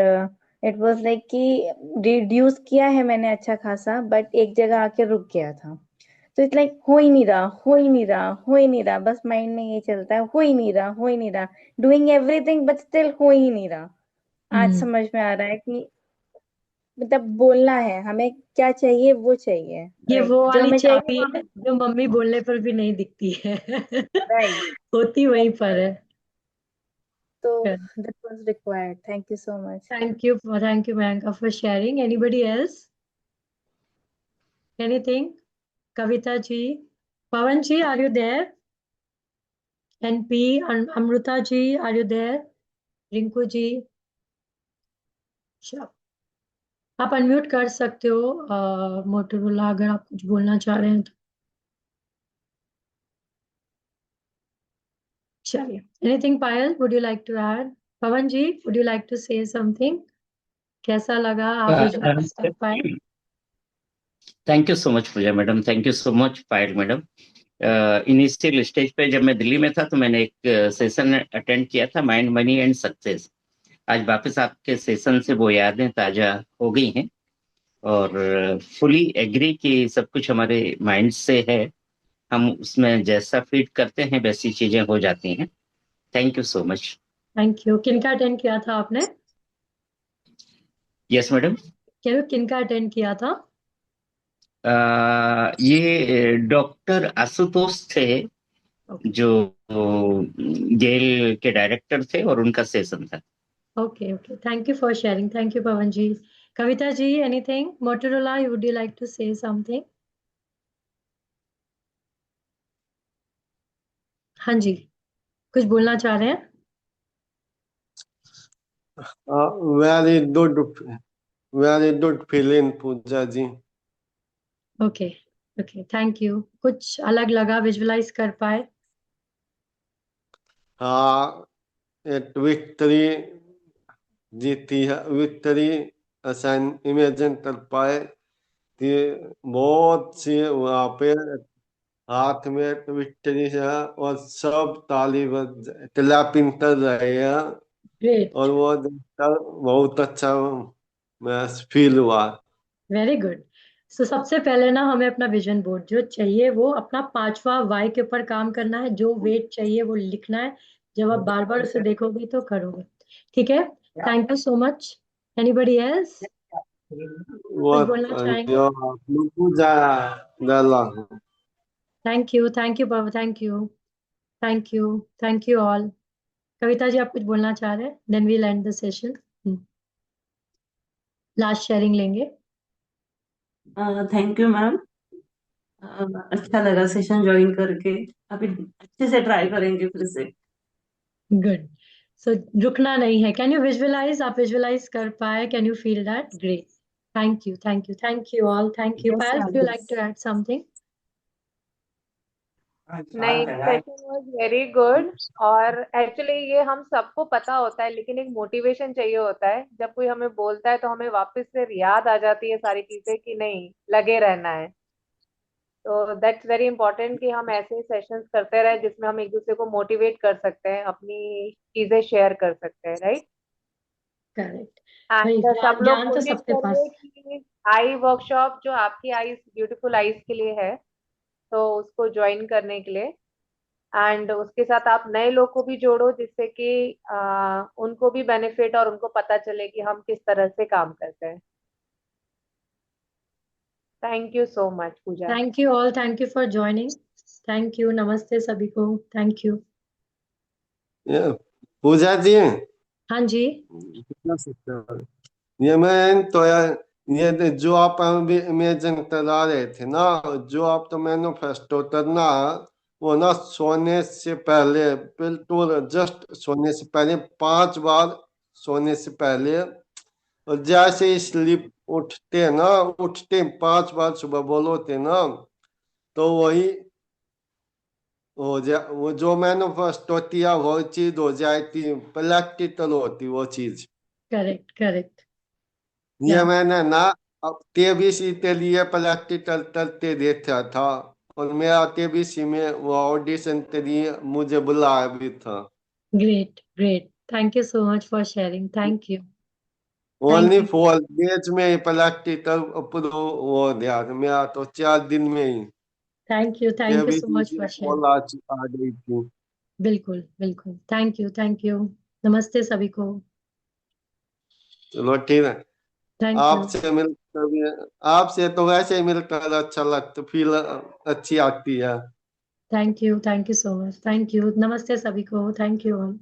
इट वाज लाइक कि रिड्यूस किया है मैंने अच्छा खासा, बट एक जगह आके रुक गया था. तो इट्स लाइक हो ही नहीं रहा, हो ही नहीं रहा, हो ही नहीं रहा. बस माइंड में ये चलता है, हो ही नहीं रहा, हो ही नहीं रहा. डूइंग एवरीथिंग बट स्टिल हो ही नहीं रहा. आज समझ में आ रहा है कि मतलब बोलना है हमें, क्या चाहिए वो चाहिए. ये राइट, वो जो वाली हमें चाबी चाहिए. है जो मम्मी बोलने पर भी नहीं दिखती है. राइट. होती वहीं पर है. तो that was required. Thank you so much. Thank you, Mayanka, for sharing. Anybody else? Anything? Kavita ji, Pavan ji, are you there? NP, Amrita ji, are you there? Rinku ji? Sure. आप unmute कर सकते हो Motorola, अगर आप कुछ बोलना चाह रहे हैं तो। चलिए, anything Payal, would you like to add? Pavan ji, would you like to say something? कैसा लगा, आप विजुअलाइज कर पाए? Thank you so much Pooja madam, thank you so much Payal madam. Initial stage पे जब मैं दिल्ली में था तो मैंने एक सेशन अटेंड किया था, माइंड मनी एंड सक्सेस। आज वापस आपके सेशन से वो यादें ताजा हो गई हैं और फुली एग्री कि सब कुछ हमारे माइंड से है, हम उसमें जैसा फीड करते हैं वैसी चीजें हो जाती हैं। Thank you so much. Thank you. किनका अटेंड किया था आपने? Yes madam. कह रहे हो किनका अटेंड किया था? ये डॉक्टर आशुतोष थे, ओके जो गेल के डायरेक्टर थे, और उनका सेशन था। Okay okay, thank you for sharing. Thank you Pavan ji. Kavita ji, anything? Motorola, would you like to say something? हाँ जी, कुछ बोलना चाह रहे हैं? Very good feeling Pooja ji. Okay okay, thank you. कुछ अलग लगा, विजुअलाइज कर पाए? हाँ, एक विक्ट्री जीती है, विक्ट्री असाइन इमेजिन कर पाए कि बहुत सी वहाँ पे हाथ में विक्ट्री है और सब ताली बज क्लैपिंग कर रहे हैं, ग्रेट, और वो देखकर बहुत अच्छा मैं फील हुआ। Very good. सो सबसे पहले ना हमें अपना विजन बोर्ड जो चाहिए वो अपना 5वां वाई के ऊपर काम करना है, जो वेट चाहिए वो लिखना है। जब आप बार बार उसे देखोगे तो करोगे, ठीक है? Thank you so much. Anybody else वो कुछ बोलना चाहेंगे? जो पूजा डाला। थैंक यू बाबा, thank you, thank you, thank you all. Kavita ji, आप कुछ बोलना चाह रहे हैं? Then we'll end the session, last sharing लेंगे। Thank you ma'am. अच्छा लगा सेशन ज्वाइन करके, अभी अच्छे से ट्राई करेंगे फिर से। गुड। सो रुकना नहीं है। Can you visualise? आप विजुअलाइज कर पाए? Can you feel that? Great, thank you, thank you, thank you all, thank you. Yes Payal, ma'am, you like yes. To add something? नहीं, सेशन वाज वेरी गुड। और actually ये हम सबको पता होता है, लेकिन एक मोटिवेशन चाहिए होता है। जब कोई हमें बोलता है तो हमें वापस से याद आ जाती है सारी चीजें कि नहीं, लगे रहना है। तो दैट्स वेरी इंपॉर्टेंट कि हम ऐसे सेशंस करते रहे जिसमें हम एक दूसरे को मोटिवेट कर सकते हैं, अपनी चीजें शेयर कर सकते हैं, राइट? करेक्ट। भाई, एंड सब ज्ञान लोग ज्ञान तो कोशिश सबके करिए पास। कि आई वर्कशॉप जो आपकी आईज ब्यूटीफुल आईज के लिए है, तो उसको ज्वाइन करने के लिए, एंड उसके साथ आप नए लोग को भी जोड़ो, जिससे कि उनको भी बेनिफिट और उनको पता चले कि हम किस तरह से काम करते हैं। Thank you so much Pooja. Thank you all, thank you for joining. Thank you, नमस्ते सभी को, थैंक यू। ये पूजा जी, हाँ जी। ये मैं तो यार, ये जो आप अभी इमेजिन करा रहे थे ना, जो आप तो मैनिफेस्टो करना, वो ना सोने से पहले, बिल्कुल जस्ट सोने से पहले 5 बार, सोने से पहले, और जैसे ही स्लीप उठते ना, उठते 5 बार सुबह बोलोते ना, तो वही वो जो मैनिफेस्टो किया वो चीज हो जाती, प्रैक्टिकल होती वो चीज। Correct correct. ये या मैंने ना अब केबीसी के लिए प्रैक्टिकल करते देखा था, और मेरा केबीसी में वो ऑडिशन के लिए मुझे बुलाया भी था। Great great, thank you so much for sharing, thank you, thank only you, 4 days में ही प्रैक्टिकल प्रो वो ध्यान, मेरा तो 4 दिन में ही thank you so KBC much की फॉर शेयरिंग। कॉल आ गई थी। बिल्कुल बिल्कुल, थैंक यू, थैंक यू। नमस्ते सभी को। चलो ठीक है। थैंक यू, आपसे मिलकर भी, आपसे तो वैसे ही मिलकर अच्छा लगता, फील अच्छी आती है। Thank you so much, thank you. नमस्ते सभी को, थैंक यू ऑल।